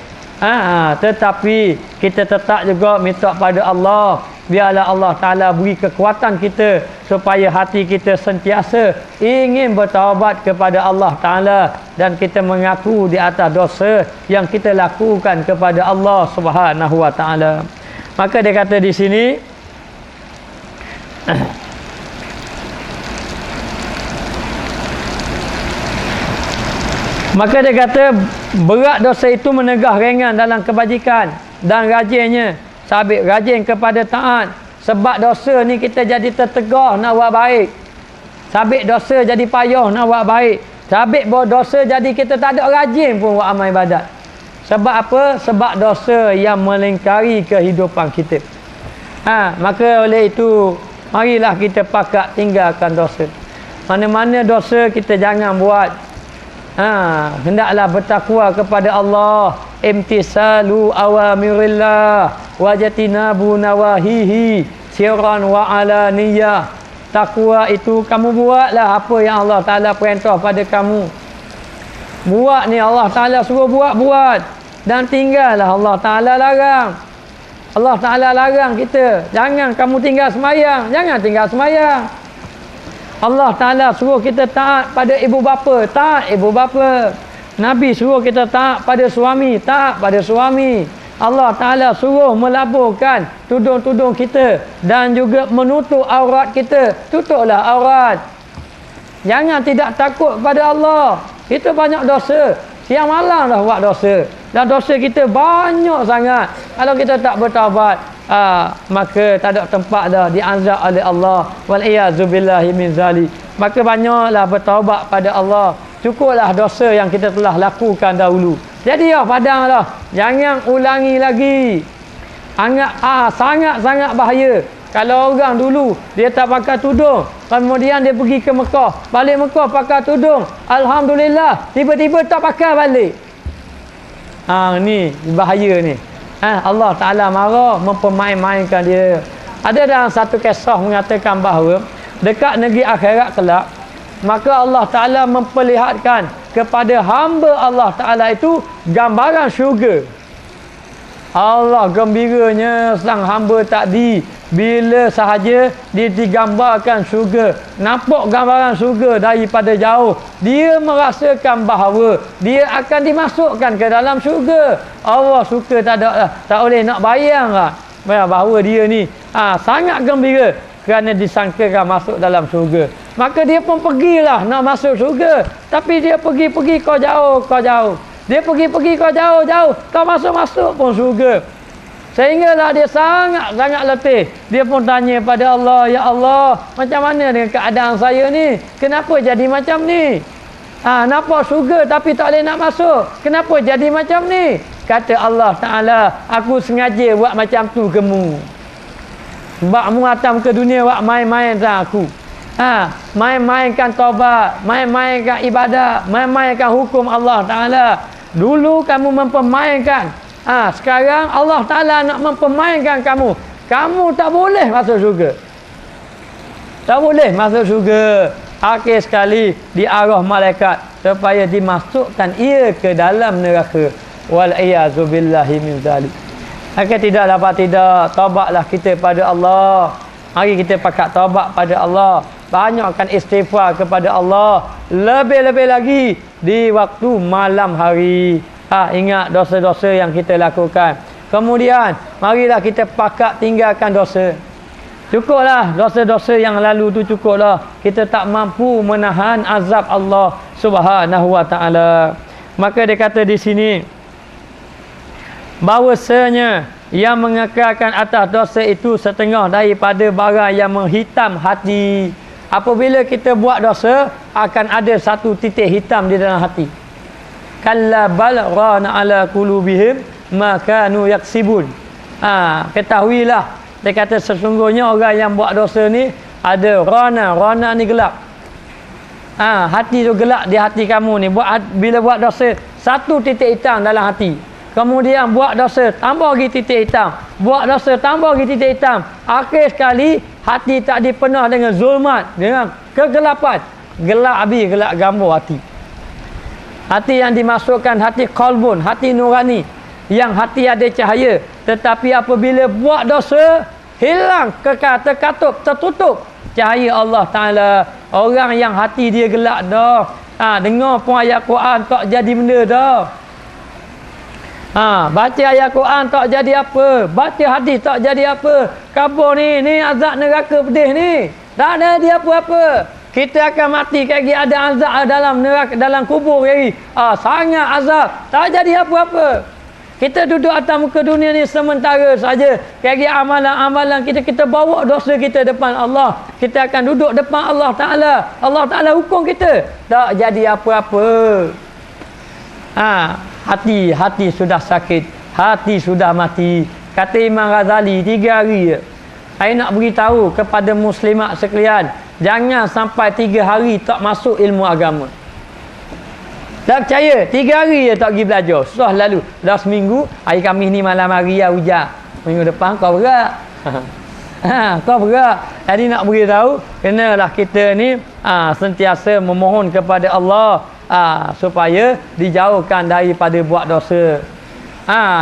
tetapi kita tetap juga minta pada Allah, biarlah Allah Ta'ala beri kekuatan kita supaya hati kita sentiasa ingin bertaubat kepada Allah Ta'ala, dan kita mengaku di atas dosa yang kita lakukan kepada Allah Subhanahu Wa Ta'ala. Maka dia kata di sini, maka dia kata berat dosa itu menegah ringan dalam kebajikan dan rajinnya sabit rajin kepada taat. Sebab dosa ni kita jadi tertegah nak buat baik. Sabit dosa jadi payah nak buat baik. Sabit berdosa jadi kita tak ada rajin pun buat amal ibadat. Sebab apa? Sebab dosa yang melingkari kehidupan kita. Maka oleh itu marilah kita pakat tinggalkan dosa. Mana-mana dosa kita jangan buat. Hendaklah bertakwa kepada Allah, imtisalu awamirillah wajatinabu nawahihi sirran wa alaniyah. Takwa itu kamu buatlah apa yang Allah Ta'ala perintah pada kamu. Buat ni Allah Ta'ala suruh buat, dan tinggallah Allah Ta'ala larang. Allah Ta'ala larang kita, jangan kamu tinggal semayang, jangan tinggal semayang. Allah Ta'ala suruh kita taat pada ibu bapa, taat ibu bapa. Nabi suruh kita taat pada suami, taat pada suami. Allah Ta'ala suruh melaburkan tudung-tudung kita dan juga menutup aurat kita, tutuplah aurat. Jangan tidak takut pada Allah. Kita banyak dosa, siang malam dah buat dosa, dan dosa kita banyak sangat. Kalau kita tak bertaubat, maka tak ada tempat dah diazab oleh Allah. Wal-iyazubillahi min zalik. Maka banyaklah bertaubat pada Allah. Cukuplah dosa yang kita telah lakukan dahulu. Jadi padanglah, jangan ulangi lagi. Sangat-sangat bahaya kalau orang dulu dia tak pakai tudung, kemudian dia pergi ke Mekah, balik Mekah pakai tudung, alhamdulillah, tiba-tiba tak pakai balik. Ni bahaya ni. Allah Ta'ala marah, mempermain-mainkan dia. Ada dalam satu kisah mengatakan bahawa dekat negeri akhirat kelak, maka Allah Ta'ala memperlihatkan kepada hamba Allah Ta'ala itu gambaran syurga. Allah gembiranya sang hamba tadi bila sahaja dia digambarkan syurga, nampak gambaran syurga daripada jauh, dia merasakan bahawa dia akan dimasukkan ke dalam syurga. Allah suka tak boleh nak bayang lah bahawa dia ni sangat gembira kerana disangkakan masuk dalam syurga. Maka dia pun pergilah nak masuk syurga, tapi dia pergi kau jauh. Dia pergi kau jauh, tak masuk pun syurga. Sehinggalah dia sangat-sangat letih. Dia pun tanya pada Allah, ya Allah, macam mana dengan keadaan saya ni? Kenapa jadi macam ni? Nampak syurga tapi tak boleh nak masuk. Kenapa jadi macam ni? Kata Allah Ta'ala, aku sengaja buat macam tu kemu. Sebab mu datang ke dunia buat main-main dengan aku. Main-mainkan taubat, main-mainkan ibadat, main-mainkan hukum Allah Ta'ala. Dulu kamu mempermainkan. Sekarang Allah Ta'ala nak mempermainkan kamu. Kamu tak boleh masuk syurga. Tak boleh masuk syurga. Akhir sekali diarah malaikat supaya dimasukkan ia ke dalam neraka. Wal'iyazubillahi min zalik. Maka tidak dapat tidak, taubatlah kita pada Allah. Mari kita pakat taubat pada Allah. Banyakkan istighfar kepada Allah. Lebih-lebih lagi di waktu malam hari. Ingat dosa-dosa yang kita lakukan. Kemudian marilah kita pakat tinggalkan dosa. Cukuplah dosa-dosa yang lalu tu, cukuplah. Kita tak mampu menahan azab Allah Subhanahu wa taala. Maka dia kata di sini bahwasanya yang mengekalkan atas dosa itu setengah daripada barang yang menghitam hati. Apabila kita buat dosa, akan ada satu titik hitam di dalam hati. Kalla bal rana ala qulubihim ma kanu yaksibun. Ketahuilah, dia kata sesungguhnya orang yang buat dosa ni ada rana ni gelap. Hati tu gelap di hati kamu ni. Bila buat dosa, satu titik hitam dalam hati. Kemudian buat dosa, tambah lagi titik hitam. Buat dosa, tambah lagi titik hitam. Akhir sekali hati tak dipenuh dengan zulmat, dengan kegelapan. Gelap habis, gelap gambar hati. Hati yang dimasukkan hati qalbun, hati nurani, yang hati ada cahaya. Tetapi apabila buat dosa, hilang, kekal, terkatup, tertutup cahaya Allah Ta'ala. Orang yang hati dia gelap dah, dengar pun ayat Quran tak jadi benda dah. Baca ayat Quran tak jadi apa, baca hadis tak jadi apa. Kabur ni azab neraka pedih ni, tak ada dia apa-apa. Kita akan mati lagi, ada azab dalam neraka, dalam kubur lagi. Sangat azab, tak jadi apa-apa. Kita duduk atas muka dunia ni sementara saja. Lagi amalan-amalan kita bawa dosa kita depan Allah. Kita akan duduk depan Allah Ta'ala. Allah Ta'ala hukum kita, tak jadi apa-apa. Hati sudah sakit, hati sudah mati. Kata Imam Ghazali, 3 hari je. Saya nak beritahu kepada muslimat sekalian, jangan sampai 3 hari tak masuk ilmu agama. Tak percaya, 3 hari je tak pergi belajar, susah lalu. Dah seminggu, hari Khamis ni malam hari ya hujan. Minggu depan kau berat. Kau berat. Jadi nak beritahu, kenalah kita ni sentiasa memohon kepada Allah supaya dijauhkan daripada buat dosa.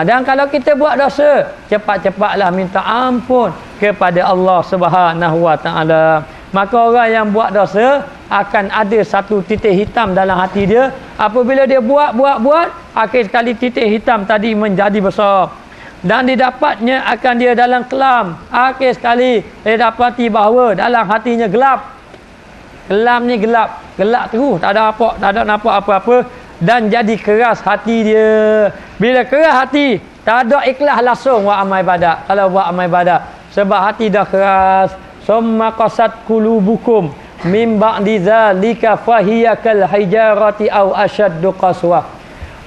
Dan kalau kita buat dosa, cepat-cepatlah minta ampun kepada Allah Subhanahu wa taala. Maka orang yang buat dosa akan ada satu titik hitam dalam hati dia. Apabila dia buat, akhir sekali titik hitam tadi menjadi besar. Dan didapatnya akan dia dalam kelam. Akhir sekali dia dapati bahawa dalam hatinya gelap. Kelam ni gelap terus, tak ada nampak apa-apa. Dan jadi keras hati dia. Bila keras hati, tak ada ikhlas langsung buat amal ibadat. Kalau buat amal ibadat, sebab hati dah keras. Summa qasat qulubukum min ba'di zalika fahiya kal hijarati aw ashaddu qaswah.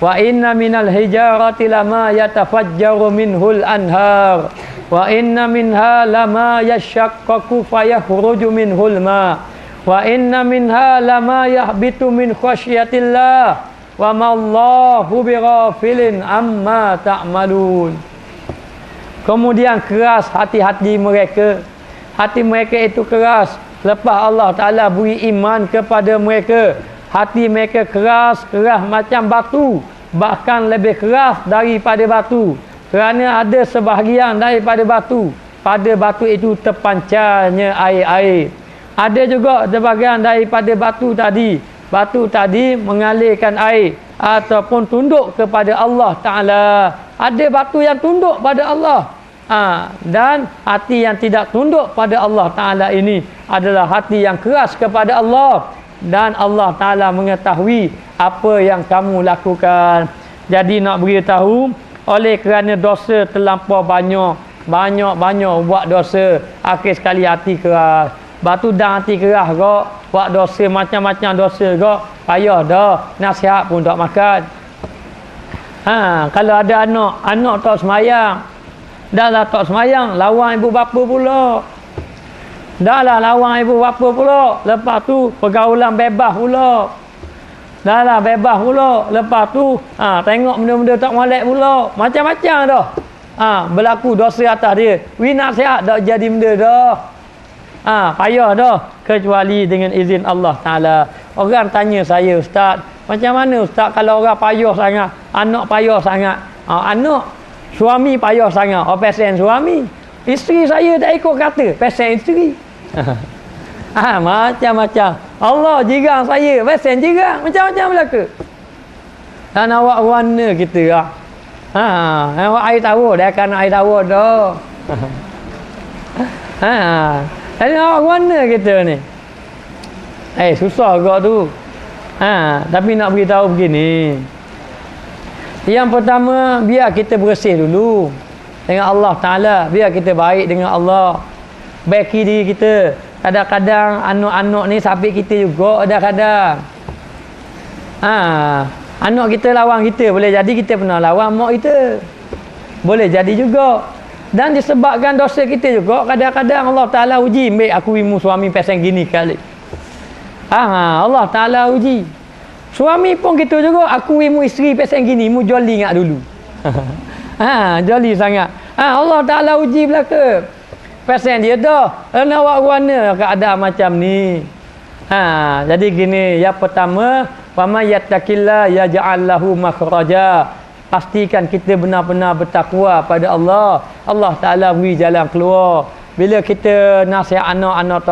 Wa inna minal hijarati lama yatafajjaru minhul anhar. Wa inna minha lama yashaqqaqu fayakhruju minhul ma. Wa inna minha lama yahbitu min khasyatillah. Wa mallahu bighafilin amma ta'malun. Kemudian keras hati-hati mereka. Hati mereka itu keras. Lepas Allah Ta'ala beri iman kepada mereka, hati mereka keras macam batu. Bahkan lebih keras daripada batu. Kerana ada sebahagian daripada batu, pada batu itu terpancarnya air-air. Ada juga sebahagian daripada batu tadi mengalirkan air ataupun tunduk kepada Allah Ta'ala. Ada batu yang tunduk pada Allah. Dan hati yang tidak tunduk pada Allah Ta'ala ini adalah hati yang keras kepada Allah. Dan Allah Ta'ala mengetahui apa yang kamu lakukan. Jadi nak beritahu, oleh kerana dosa terlampau banyak buat dosa, akhir sekali hati keras. Batu dah hati keras kok, buat dosa macam-macam dosa kok, payah dah, nasihat pun tak makan. Kalau ada anak tak semayang, dah lah tak semayang, lawan ibu bapa pula. Dah lah lawan ibu bapa pula. Lepas tu pergaulan bebas pula. Dah lah bebas pula. Lepas tu tengok benda-benda tak molek pula. Macam-macam dah. Berlaku dosa atas dia. Nasihat tak jadi benda dah. Payah dah. Kecuali dengan izin Allah Ta'ala. Orang tanya saya, Ustaz, macam mana Ustaz kalau orang payah sangat, anak payah sangat? Anak, suami payah sangat, pesen suami. Isteri saya tak ikut kata, pesen isteri. Macam-macam. Allah jirang saya, pesen jirang. Macam-macam belaka. Dan awak warna kita. Awak air tawar, dia akan air tawar dah. Jadi awak warna kita ni. Susah agak tu. Tapi nak beritahu begini. Yang pertama, biar kita bersih dulu dengan Allah Ta'ala. Biar kita baik dengan Allah. Baiki diri kita. Kadang-kadang anak-anak ni sabit kita juga kadang-kadang. Anak kita lawan kita. Boleh jadi kita pernah lawan mak kita. Boleh jadi juga. Dan disebabkan dosa kita juga, kadang-kadang Allah Ta'ala uji. Ambil aku imu suami pasang gini kali. Allah Ta'ala uji. Suami pun gitu juga. Aku imu isteri pasang gini, mu joli ingat dulu. Joli sangat. Allah Ta'ala uji belaka. Pasang dia dah. Nak awak warna keadaan macam ni. Jadi gini, yang pertama, faman yattaqillah yaj'al lahu makhraja. Pastikan kita benar-benar bertakwa pada Allah. Allah Ta'ala beri jalan keluar. Bila kita nasihat anak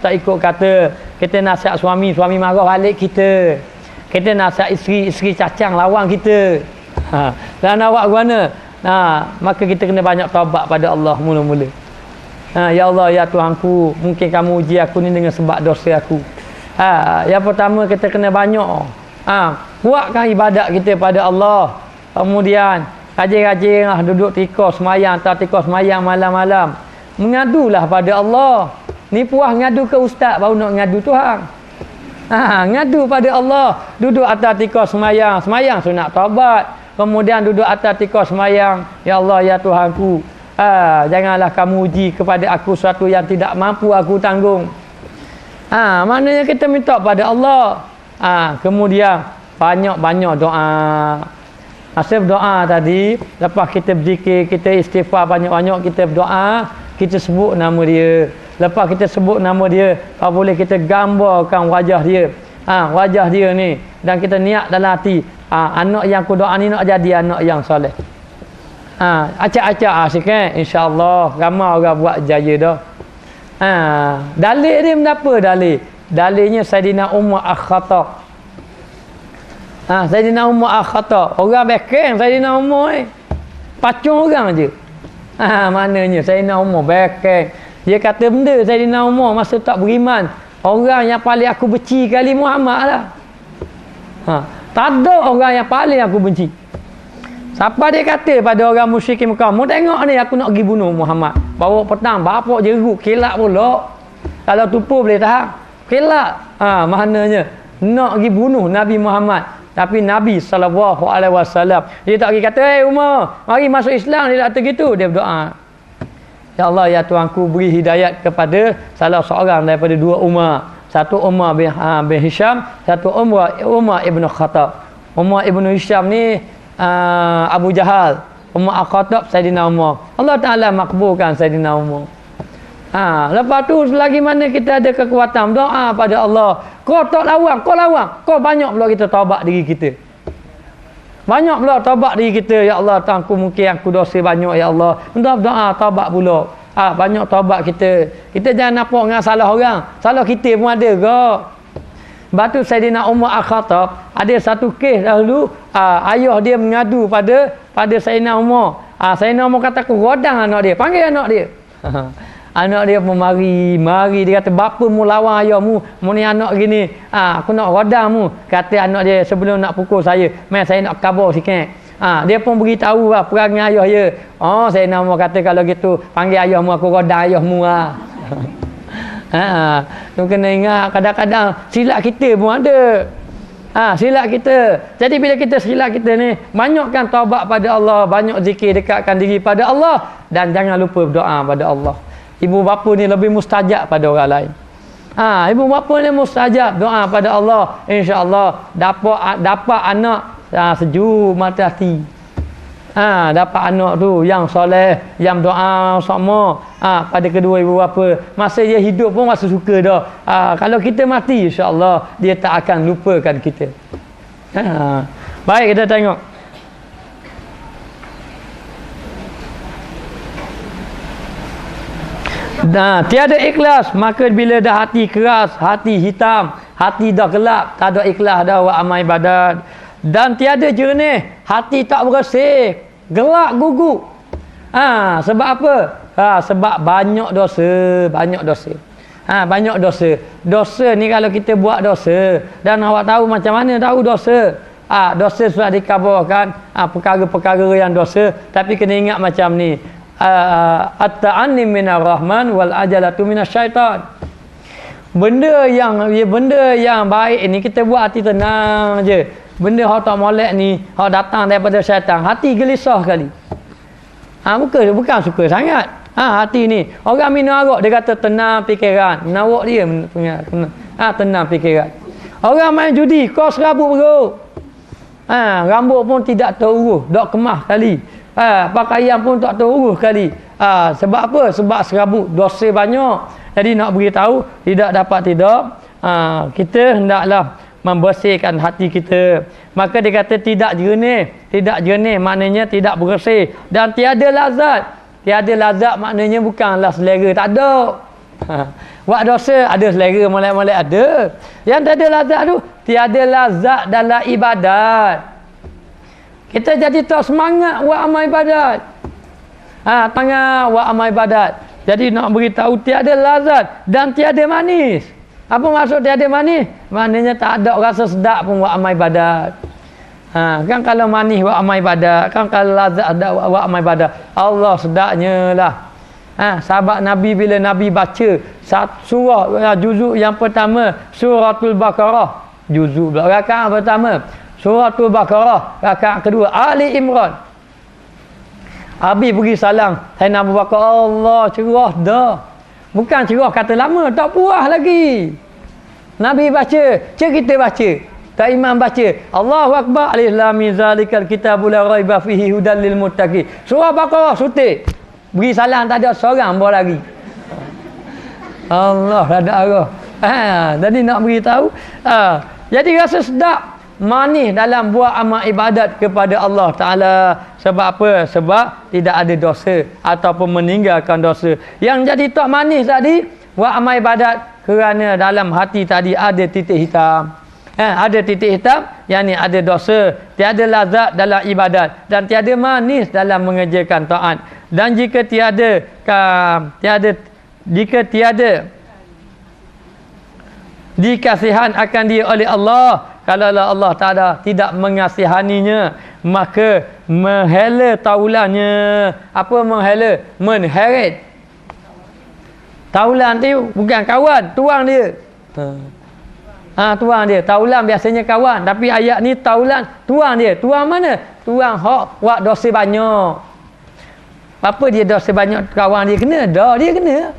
tak ikut kata, kita nasihat suami marah balik kita. Kita nasihat isteri cacang lawan kita. Dan awak mana? Maka kita kena banyak taubat pada Allah mula-mula. Ya Allah, ya Tuhanku, mungkin kamu uji aku ni dengan sebab dosa aku. Yang pertama kita kena banyak kuatkan ibadat kita pada Allah. Kemudian rajin-rajin duduk tika semayang, tak tika semayang malam-malam. Mengadulah pada Allah. Ni puas ngadu ke ustaz baru nak ngadu Tuhan. Ngadu pada Allah. Duduk atas tika semayang sunat taubat. Kemudian duduk atas tika semayang, ya Allah, ya Tuhanku, janganlah kamu uji kepada aku sesuatu yang tidak mampu aku tanggung. Maknanya kita minta pada Allah. Kemudian banyak-banyak doa. Masa berdoa tadi, lepas kita berzikir, kita istighfar banyak-banyak, kita berdoa, kita sebut nama dia. Lepas kita sebut nama dia, kalau boleh kita gambarkan wajah dia. Wajah dia ni. Dan kita niat dalam hati, anak yang aku doa ni nak jadi anak yang soleh. Acak-acak sikit, insya-Allah ramai orang buat jaya dah. Dalil dia kenapa dalil? Dalilnya Saidina Umar Al-Khattab. Saidina Umar Al-Khattab, orang bekeng Saidina Umar ni. Pacung orang je. Maknanya Saidina Umar bekeng. Dia kata benda Saidina Umar masa tak beriman, orang yang paling aku benci kali Muhammad lah. Tak ada orang yang paling aku benci. Siapa dia kata pada orang musyrikin Mekah, mu tengok ni aku nak pergi bunuh Muhammad. Bawa petang, bapak jeruk, kilat pula. Kalau tupu boleh tahan. Kilat. Maknanya nak pergi bunuh Nabi Muhammad. Tapi Nabi SAW, dia tak pergi kata, Umar, mari masuk Islam. Dia tak kata gitu. Dia berdoa, ya Allah, ya Tuhanku, beri hidayat kepada salah seorang daripada dua Umar. Satu Umar bin Hisham, satu Umar ibn Khattab. Umar ibn Hisham ni Abu Jahal. Umar Al-Khattab Saidina Umar. Allah Ta'ala makbulkan Saidina Umar. Lepas tu selagi mana kita ada kekuatan doa pada Allah. Kau tak lawan, kau banyak pula kita taubat diri kita. Banyak pula taubat diri kita. Ya Allah, Tuhanku, mungkin aku dosa banyak, ya Allah. Minta doa taubat pula. Banyak taubat kita. Kita jangan nampak dengan salah orang. Salah kita pun ada ke. Lepas tu Saidina Umar Al-Khattab, ada satu kes dahulu, ayah dia mengadu pada Saidina Umar. Saidina Umar kata, aku rodang anak dia. Panggil anak dia. Anak dia pun mari. Dia kata, bapa mu lawan ayahmu. Mu ni anak gini. Aku nak rodang mu. Kata anak dia, sebelum nak pukul saya, saya nak kabar sikit. Dia pun beritahu lah perangai ayah dia. Oh, saya nama kata kalau gitu panggil ayahmu, aku rodang ayahmu lah. Tu kena ingat kadang-kadang silap kita pun ada. Silap kita. Jadi bila kita silap kita ni, banyakkan taubat pada Allah, banyak zikir, dekatkan diri pada Allah, dan jangan lupa berdoa pada Allah. Ibu bapa ni lebih mustajab pada orang lain. Ibu bapa ni mustajab doa pada Allah, insya-Allah dapat anak sejuk mata hati. Dapat anak tu yang soleh, yang doa sama pada kedua ibu bapa. Masa dia hidup pun rasa suka dah. Kalau kita mati, insya-Allah dia tak akan lupakan kita. Baik, kita tengok. Tiada ikhlas, maka bila dah hati keras, hati hitam, hati dah gelap, tak ada ikhlas dah buat amal ibadat. Dan tiada jernih, hati tak bersih, gelap guguk. Sebab apa? Sebab banyak dosa, banyak dosa. Banyak dosa. Dosa ni kalau kita buat dosa, dan awak tahu macam mana tahu dosa? Dosa sudah dikabarkan, perkara-perkara yang dosa, tapi kena ingat macam ni. At-ta'anni minar rahman wal ajalatu minasyaitan. Benda yang baik ni kita buat hati tenang je. Benda hak tak molek ni hak datang daripada syaitan, hati gelisah sekali. Bukan suka sangat. Hati ni orang minum arak dia kata tenang fikiran, nawak dia tenang fikiran. Orang main judi kos rambut beruk. Rambut pun tidak terurus, dak kemah kali. Pakaian pun tak terurus kali. Sebab apa? Sebab serabut, dosa banyak. Jadi nak beritahu tidak kita hendaklah membersihkan hati kita. Maka dia kata tidak jernih maknanya tidak bersih, dan tiada lazat maknanya bukanlah selera, tak ada. Buat dosa ada selera, molek-molek ada. Yang tak ada lazat tu, tiada lazat dalam ibadat. Kita jadi tak semangat buat amal ibadat. Tangan buat amal ibadat. Jadi nak beritahu tiada lazat dan tiada manis. Apa maksud tiada manis? Maknanya tak ada rasa sedap pun buat amal ibadat. Kan kalau manis buat amal ibadat, kan kalau lazat ada buat amal ibadat, Allah sedapnya lah. Sahabat Nabi bila Nabi baca surah juzuk yang pertama suratul Baqarah, juzuk rakaat pertama suratul Baqarah, rakaat kedua Ali Imran, Abi beri salam Sayyidina Abu Bakar, Allah cerah dah. Bukan cerah kata lama, tak puas lagi. Nabi baca, kita baca, tak imam baca, Allahu Akbar, alif lam mim zalikal kitabul la raiba fihi hudal lil muttaqin. Surah Baqarah sutik, beri salam tak ada seorang bawa lagi. Allah ada arah. Jadi nak beritahu, jadi rasa sedap, manis dalam buat amal ibadat kepada Allah Ta'ala. Sebab apa? Sebab tidak ada dosa ataupun meninggalkan dosa. Yang jadi tak manis tadi buat amal ibadat kerana dalam hati tadi ada titik hitam. Ada titik hitam, yang ni ada dosa, tiada lazat dalam ibadat dan tiada manis dalam mengerjakan taat. Dan jika tiada dikasihan akan dia oleh Allah, kalau Allah Ta'ala tidak mengasihaninya, maka menghela taulannya. Apa menghela? Menheret. Taulan tu bukan kawan, tuang dia. Tuang dia. Taulan biasanya kawan, tapi ayat ni taulan, tuang dia. Tuang mana? Tuang hak buat dosa banyak. Apa dia dosa banyak kawan dia kena? Dah dia kena.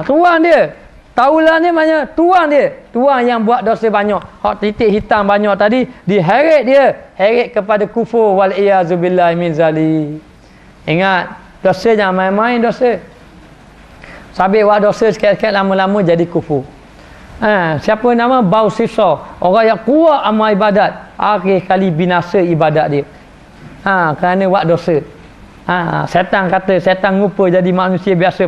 Tuang dia. Taulan ni maknanya tuang dia. Tuang yang buat dosa banyak. Hak titik hitam banyak tadi, diheret dia. Heret kepada kufur wal iyazubillah min zalik. Ingat, dosa jangan main-main dosa. Sabit buat dosa sikit-sikit, lama-lama jadi kufur. Siapa nama? Bau sisa. Orang yang kuat amal ibadat, akhir kali binasa ibadat dia. Kerana buat dosa. Setan kata, setan ngupa jadi manusia biasa,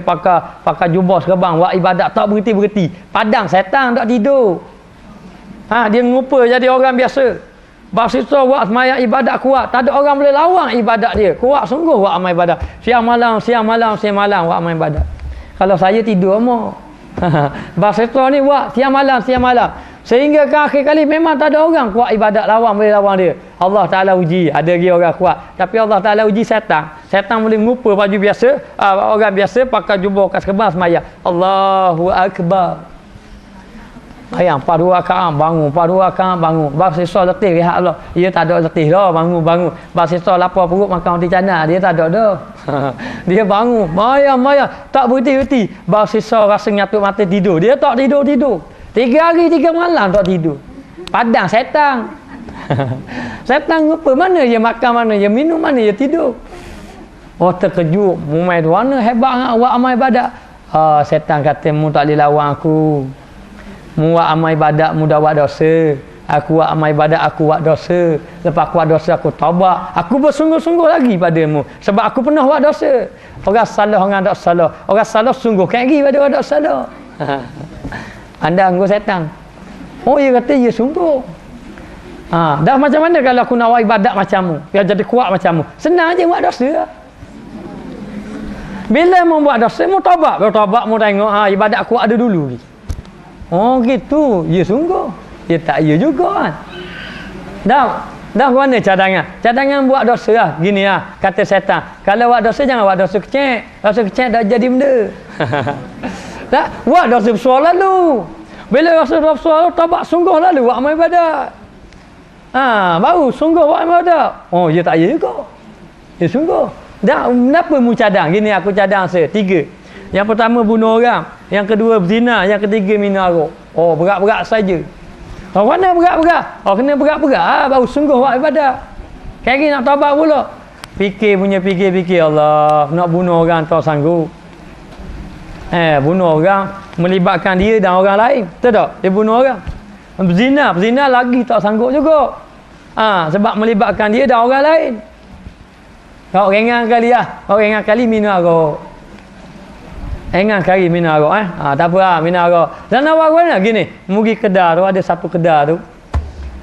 pakai jubah serabang, buat ibadat tak berhenti-berhenti. Padang setan tak tidur. Dia ngupa jadi orang biasa. Basisa buat semayang ibadat kuat, tak ada orang boleh lawan ibadat dia. Kuat sungguh buat amal ibadat. Siang malam buat amal ibadat. Kalau saya tidur mau. Basisa ni buat siang malam. Sehingga ke akhir kali memang tak ada orang kuat ibadat lawan boleh lawan dia. Allah Ta'ala uji. Ada lagi orang kuat. Tapi Allah Ta'ala uji setan. Setan boleh ngupa baju biasa. Orang biasa pakai jubah kat serban semaya. Allahu Akbar. Ayang, 4 rakaat bangun. 4 rakaat bangun. Bab sisa letih rehat Allah. Dia tak ada letih dah. Bangun. Bab sisa lapar perut makan roti canai. Dia tak ada dah. Dia bangun. Maya. Tak berhenti-henti. Bab sisa rasa nyatuk mata tidur. Dia tak tidur-tidur. 3 hari 3 malam tak tidur. Padang setan. Setan lupa mana dia makan, mana dia minum, mana dia tidur. Oh terkejut. Mumai tu mana hebat nak buat amal ibadat. Setan kata mu tak boleh lawan aku. Mu buat amal ibadat mu dah buat dosa. Aku buat amal ibadat aku buat dosa. Lepas aku buat dosa aku taubat. Aku bersungguh-sungguh lagi padamu. Sebab aku pernah buat dosa. Orang salah orang tak salah. Orang salah sungguh kan lagi pada orang tak salah. Anda anggur setan. Oh, dia kata, ya sungguh. Dah macam mana kalau aku nak buat ibadat macammu? Biar jadi kuat macammu. Senang je buat dosa. Bila mau buat dosa, mau taubat. Bila taubat, mau tengok, ibadat kuat ada dulu. Oh, gitu. Ya sungguh. Ya tak ya juga kan. Dah mana cadangan? Cadangan buat dosa lah. Gini lah, kata setan. Kalau buat dosa, jangan buat dosa kecil. Dosa kecil dah jadi benda. Tak, buat dosa besar lalu. Bila dosa besar lalu, taubat sungguh lalu buat amal ibadat. Baru sungguh buat amal ibadat. Oh, ya tak ya juga. Ya sungguh. Dah, kenapa mu cadang? Gini aku cadang 3. Yang pertama bunuh orang, yang kedua berzina, yang ketiga minum arak. Oh, berat-berat saja. Oh, mana berat-berat? Oh, kena berat-berat baru sungguh buat ibadat. Kali nak taubat pula. Fikir Allah, nak bunuh orang tak sanggup. Bunuh orang melibatkan dia dan orang lain. Betul tak? Dia bunuh orang. Berzina lagi tak sanggup juga. Sebab melibatkan dia dan orang lain. Kau ringan kali minum arak. Ringan kali minum arak tak apa minum arak. Dan awak mana? Gini, mugi kedai tu ada satu kedai tu.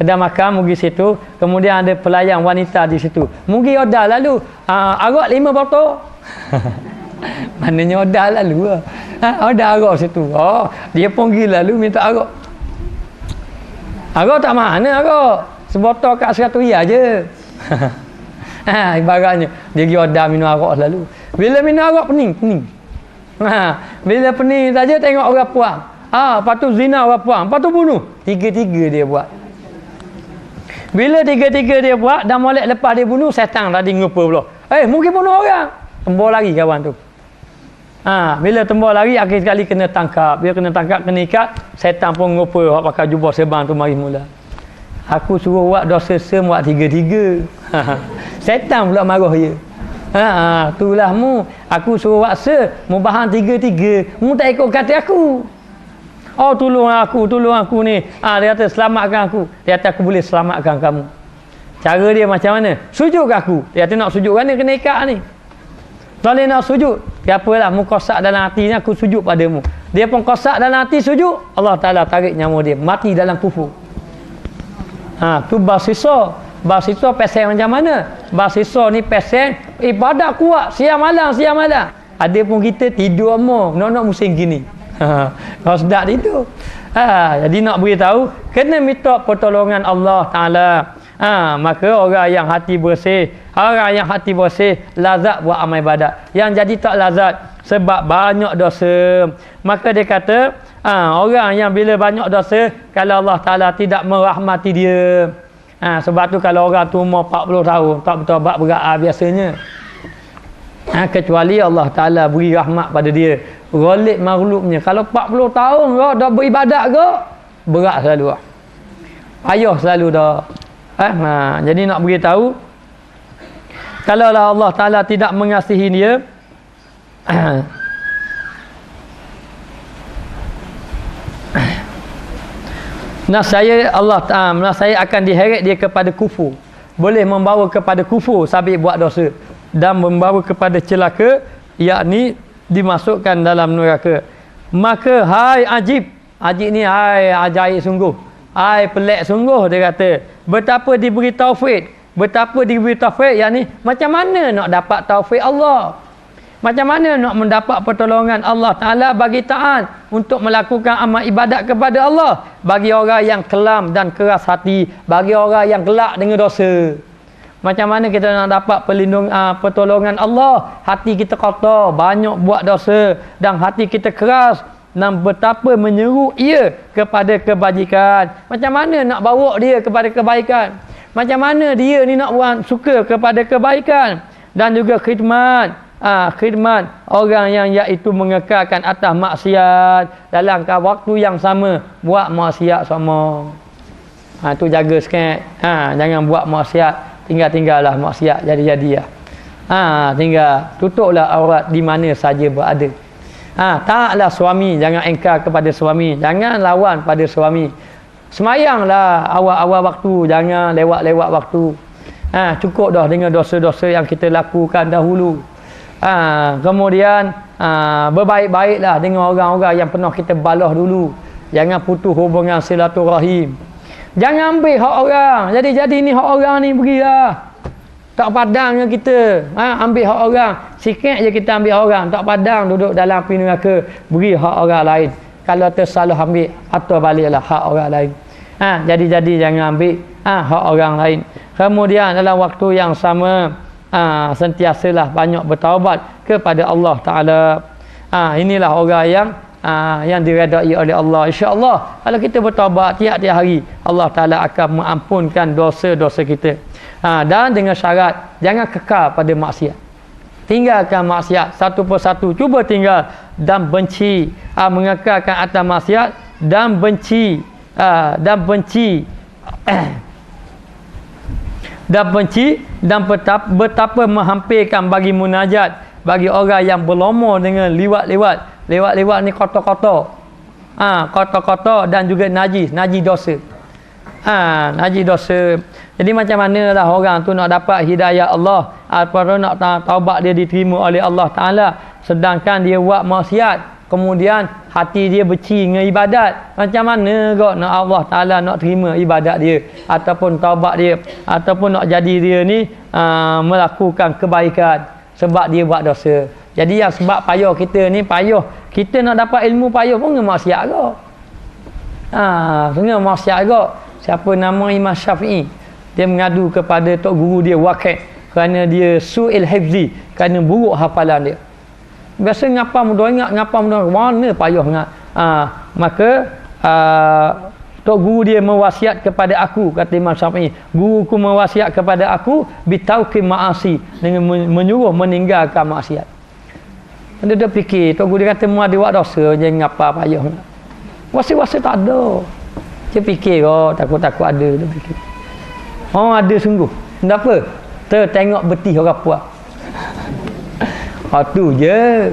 Kedai makan mugi situ, kemudian ada pelayan wanita di situ. Mugi order lalu arak 5 botol. Maknanya order lalu lah. Order arak situ. Oh, dia pun pergi lalu minta arak. Arak tak mana arak. Sebotol kat 100 riyal je. Ibaratnya dia pergi order minum arak lalu. Bila minum arak pening. Bila pening saja tengok orang puang. Lepas tu zina orang puang. Lepas tu bunuh. 3 dia buat. Bila 3 dia buat dan molek lepas dia bunuh, setan tadi ngupa pula. Mungkin bunuh orang. Tembur lagi kawan tu. Bila tembur lari akhir sekali kena tangkap. Bila kena tangkap kena ikat, setan pun ngopo pakai jubah serban tu mari mula. Aku suruh buat dosa semua 3. Setan pula marah dia. Itulah mu. Aku suruh buat mu bahan 3. Mu tak ikut kata aku. Oh tolong aku ni. Dia kata selamatkan aku. Dia kata aku boleh selamatkan kamu. Cara dia macam mana? Sujud ke aku. Dia kata nak sujud kan kena ikat ni. Kalau dia nak sujud, apalah mu kosak dalam hati ni aku sujud padamu. Dia pun kosak dalam hati sujud, Allah Ta'ala tarik nyawa dia, mati dalam kufur. Tu basisa. Basisa pesen macam mana? Basisa ni pesen ibadat kuat siang malam. Ada pun kita tidur amoh, nak musim gini. Kalau sedap tidur. Jadi nak beritahu kena minta pertolongan Allah Ta'ala. Maka orang yang hati bersih lazat buat amal ibadat. Yang jadi tak lazat sebab banyak dosa. Maka dia kata orang yang bila banyak dosa, kalau Allah Ta'ala tidak merahmati dia. Sebab tu kalau orang tu umur 40 tahun tak bertaubat berat biasanya. Kecuali Allah Ta'ala beri rahmat pada dia. Ghalib maghlubnya. Kalau 40 tahun dah beribadat ke, berat selalu. Payah selalu dah. Jadi nak beritahu, kalau Allah Ta'ala tidak mengasihi dia, nasaya Allah Ta'ala, nasaya akan diheret dia kepada kufur. Boleh membawa kepada kufur sabit buat dosa dan membawa kepada celaka, yakni dimasukkan dalam neraka. Maka hai ajib ni hai ajaib sungguh, hai pelik sungguh, dia kata betapa diberi taufik, yakni macam mana nak dapat taufik Allah. Macam mana nak mendapat pertolongan Allah Ta'ala bagi taat untuk melakukan amal ibadat kepada Allah? Bagi orang yang kelam dan keras hati, bagi orang yang gelak dengan dosa. Macam mana kita nak dapat pertolongan Allah? Hati kita kotor, banyak buat dosa, dan hati kita keras, dan betapa menyeru ia kepada kebajikan. Macam mana nak bawa dia kepada kebaikan? Macam mana dia ni nak buat suka kepada kebaikan? Dan juga khidmat orang yang iaitu mengekalkan atas maksiat dalam waktu yang sama buat maksiat sama. Tu jaga sikit. Jangan buat maksiat tinggal-tinggallah maksiat jadi-jadi lah. Tinggal tutuplah aurat di mana saja berada. Taatlah suami, jangan engkar kepada suami, jangan lawan pada suami. Semayanglah awal-awal waktu, jangan lewat-lewat waktu. Cukup dah dengan dosa-dosa yang kita lakukan dahulu. Kemudian berbaik-baiklah dengan orang-orang yang pernah kita balas dulu. Jangan putus hubungan silaturahim. Jangan ambil hak orang. Jadi ni hak orang ni berilah. Tak padang dengan kita. Ambil hak orang. Sikit je kita ambil orang. Tak padang duduk dalam api neraka. Beri hak orang lain. Kalau tersalah ambil, atau baliklah hak orang lain. Jadi jangan ambil hak orang lain. Kemudian dalam waktu yang sama, sentiasalah banyak bertaubat kepada Allah Ta'ala. Inilah orang yang diredai oleh Allah. InsyaAllah kalau kita bertaubat tiap-tiap hari, Allah Ta'ala akan mengampunkan dosa-dosa kita. Dan dengan syarat jangan kekal pada maksiat. Tinggalkan maksiat satu persatu. Cuba tinggal dan benci. Mengekalkan atas maksiat dan benci. Dan betapa menghampirkan bagi munajat bagi orang yang berlumur dengan liwat ni kotor-kotor. Kotor-kotor dan juga najis dosa. Najis dosa. Jadi macam manalah orang tu nak dapat hidayah Allah, atau nak taubat dia diterima oleh Allah Ta'ala, sedangkan dia buat maksiat, kemudian hati dia benci dengan ibadat. Macam mana kau nak Allah Ta'ala nak terima ibadat dia, ataupun taubat dia, ataupun nak jadi dia ni melakukan kebaikan sebab dia buat dosa. Jadi yang sebab payah kita ni, kita nak dapat ilmu payah pun dengan maksiat kau. Dengan maksiat kau. Siapa nama Imam Syafi'i, dia mengadu kepada tok guru dia Waqi' kerana dia su'il hifzi, kerana buruk hafalan dia. Biasa ngapa mudah ingat, mana payah ingat. Maka tok guru dia mewasiat kepada aku, kata Imam Syafi'i, guruku mewasiat kepada aku bitauqi ma'asi, dengan menyuruh meninggalkan maksiat. Dia fikir, tok guru dia kata mu ada buat dosa je, ngapa payah ingat. Wasi-wasi tak ada. Dia fikir takut-takut ada, dia fikir. Ada sungguh. Kenapa? Tengok betih orang puas. Tu je.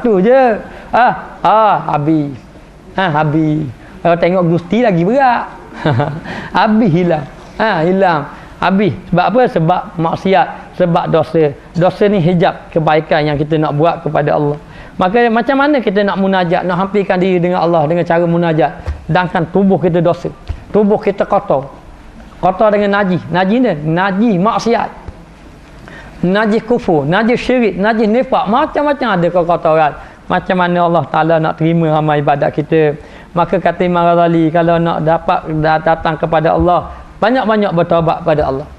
Tu je. Habis. Habis. Kalau tengok Gusti lagi berat. Habis hilang. Hilang. Habis. Sebab apa? Sebab maksiat. Sebab dosa. Dosa ni hijab kebaikan yang kita nak buat kepada Allah. Maka macam mana kita nak munajat, nak hampirkan diri dengan Allah dengan cara munajat, sedangkan tubuh kita dosa, tubuh kita kotor dengan najis maksiat, najis kufur, najis syirik, najis nifak, macam-macam ada kekotoran. Macam mana Allah Ta'ala nak terima amal ibadat kita? Maka kata Imam Ghazali, kalau nak dapat datang kepada Allah, banyak-banyak bertaubat kepada Allah.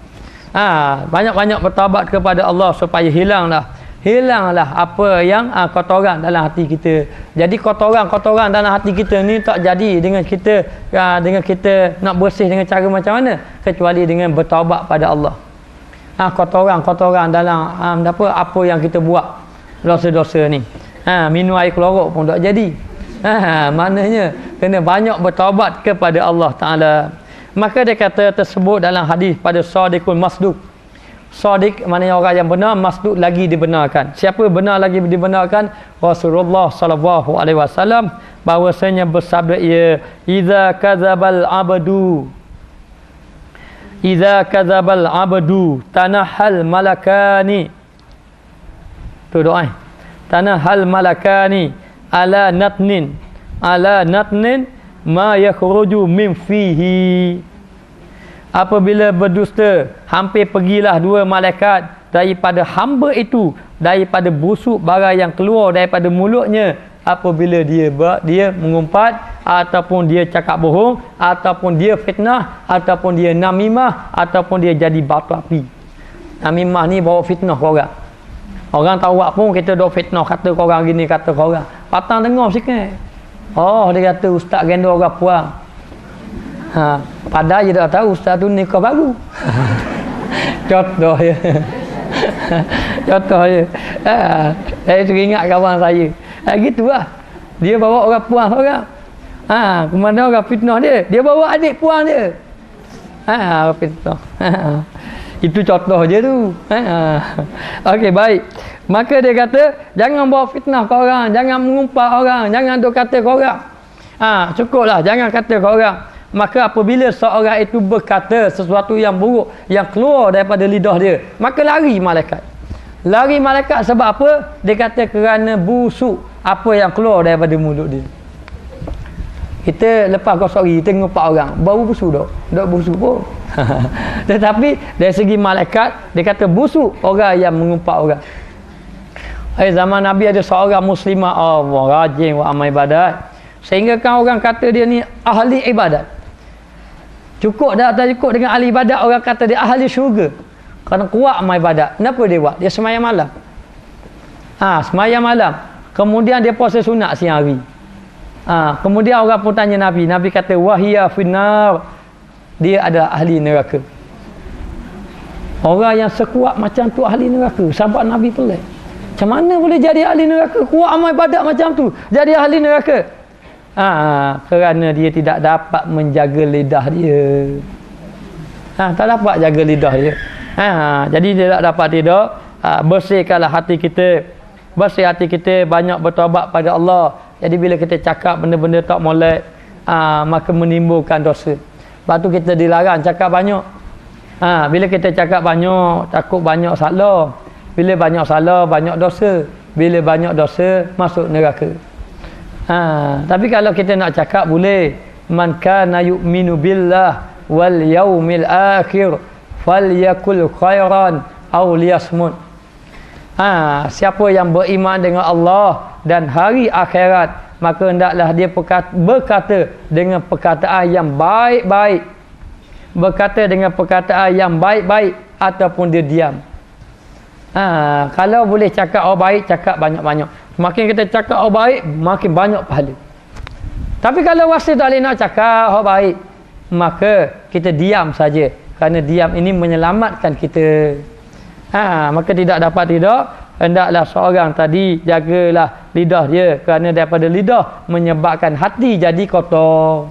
Banyak-banyak bertaubat kepada Allah supaya hilanglah apa yang kotoran dalam hati kita. Jadi kotoran dalam hati kita ni tak jadi dengan kita nak bersih dengan cara macam mana, kecuali dengan bertaubat pada Allah. Kotoran dalam apa yang kita buat, dosa-dosa ni. Minum air klorok pun tak jadi. Maknanya kena banyak bertaubat kepada Allah Ta'ala. Maka dia kata tersebut dalam hadis pada Shadiqul Masduq. Shadiq maknanya orang yang benar, Masduq lagi dibenarkan. Siapa benar lagi dibenarkan? Rasulullah sallallahu alaihi wasallam bahwasanya bersabda ia, idza kadzabal abdu tanahal malakani. Tu doa. Tanahal malakani ala natnin ma yakhruju min fihi. Apabila berdusta, hampir pergilah dua malaikat daripada hamba itu daripada busuk barang yang keluar daripada mulutnya apabila dia mengumpat ataupun dia cakap bohong ataupun dia fitnah ataupun dia namimah ataupun dia jadi batu api. Namimah ni bawa fitnah ke orang. Orang tahu pun kita dok fitnah kata ke orang gini kata ke orang. Patang dengar sikit. Oh dia kata ustaz gendo orang puang. Padahal dia tak tahu ustaz tu nikah baru. Contoh ya. Contoh ya. Saya teringat kawan saya. Gitulah. Dia bawa orang puang orang. Kemudian orang fitnah dia. Dia bawa adik puang dia. Orang fitnah. Itu contoh je tu. Okey, baik. Maka dia kata, jangan bawa fitnah ke orang, jangan mengumpat orang, jangan duk kata ke orang. Cukuplah, jangan kata ke orang. Maka apabila seorang itu berkata sesuatu yang buruk yang keluar daripada lidah dia, maka lari malaikat. Lari malaikat sebab apa? Dia kata kerana busuk apa yang keluar daripada mulut dia. Kita lepas gosok gigi tengok pak orang, bau busuk tak busuk pun. Tetapi dari segi malaikat dia kata busuk orang yang mengumpat orang. Zaman Nabi ada seorang muslimah, Allah rajin buat amal ibadat, sehingga kan orang kata dia ni ahli ibadat. Cukup dah tak cukup dengan ahli ibadat, orang kata dia ahli syurga kerana kuat amal ibadat. Kenapa dia buat? Dia sembahyang malam. Sembahyang malam, kemudian dia puasa sunat siang hari. Kemudian orang pun tanya Nabi. Nabi kata wahia finnar, dia adalah ahli neraka. Orang yang sekuat macam tu ahli neraka. Sahabat Nabi pelik. Macam mana boleh jadi ahli neraka? Kuat amal ibadat macam tu jadi ahli neraka? Kerana dia tidak dapat menjaga lidah dia. Tak dapat jaga lidah dia. Jadi dia tak dapat tidak. Bersihkanlah hati kita. Bersih hati kita, banyak bertaubat pada Allah. Jadi bila kita cakap benda-benda tak molek, maka menimbulkan dosa. Lepas tu kita dilarang cakap banyak. Bila kita cakap banyak, takut banyak salah. Bila banyak salah, banyak dosa. Bila banyak dosa, masuk neraka. Tapi kalau kita nak cakap boleh. Man kana yu'minu billah wal yaumil akhir falyakul khairan aw liyasmut. Siapa yang beriman dengan Allah dan hari akhirat, maka hendaklah dia berkata dengan perkataan yang baik-baik. Berkata dengan perkataan yang baik-baik ataupun dia diam. Kalau boleh cakap baik, cakap banyak-banyak. Makin kita cakap baik, makin banyak pahala. Tapi kalau rasa tak boleh nak cakap baik, maka kita diam saja. Kerana diam ini menyelamatkan kita. Maka tidak dapat tidak, hendaklah seorang tadi jagalah lidah dia, kerana daripada lidah menyebabkan hati jadi kotor.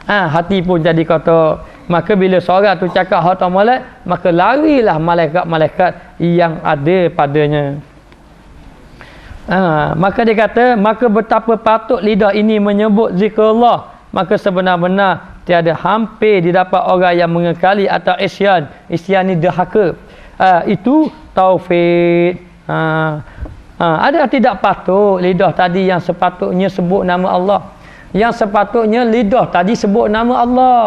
Hati pun jadi kotor. Maka bila seorang tu cakap hak tak molek, maka larilah malaikat-malaikat yang ada padanya. Maka dia kata, maka betapa patut lidah ini menyebut zikrullah, maka sebenar-benar tiada hampir didapat orang yang mengekali atau isyan. Isyan ni derhaka. Itu taufik. Ada tidak patut lidah tadi yang sepatutnya sebut nama Allah? Yang sepatutnya lidah tadi sebut nama Allah.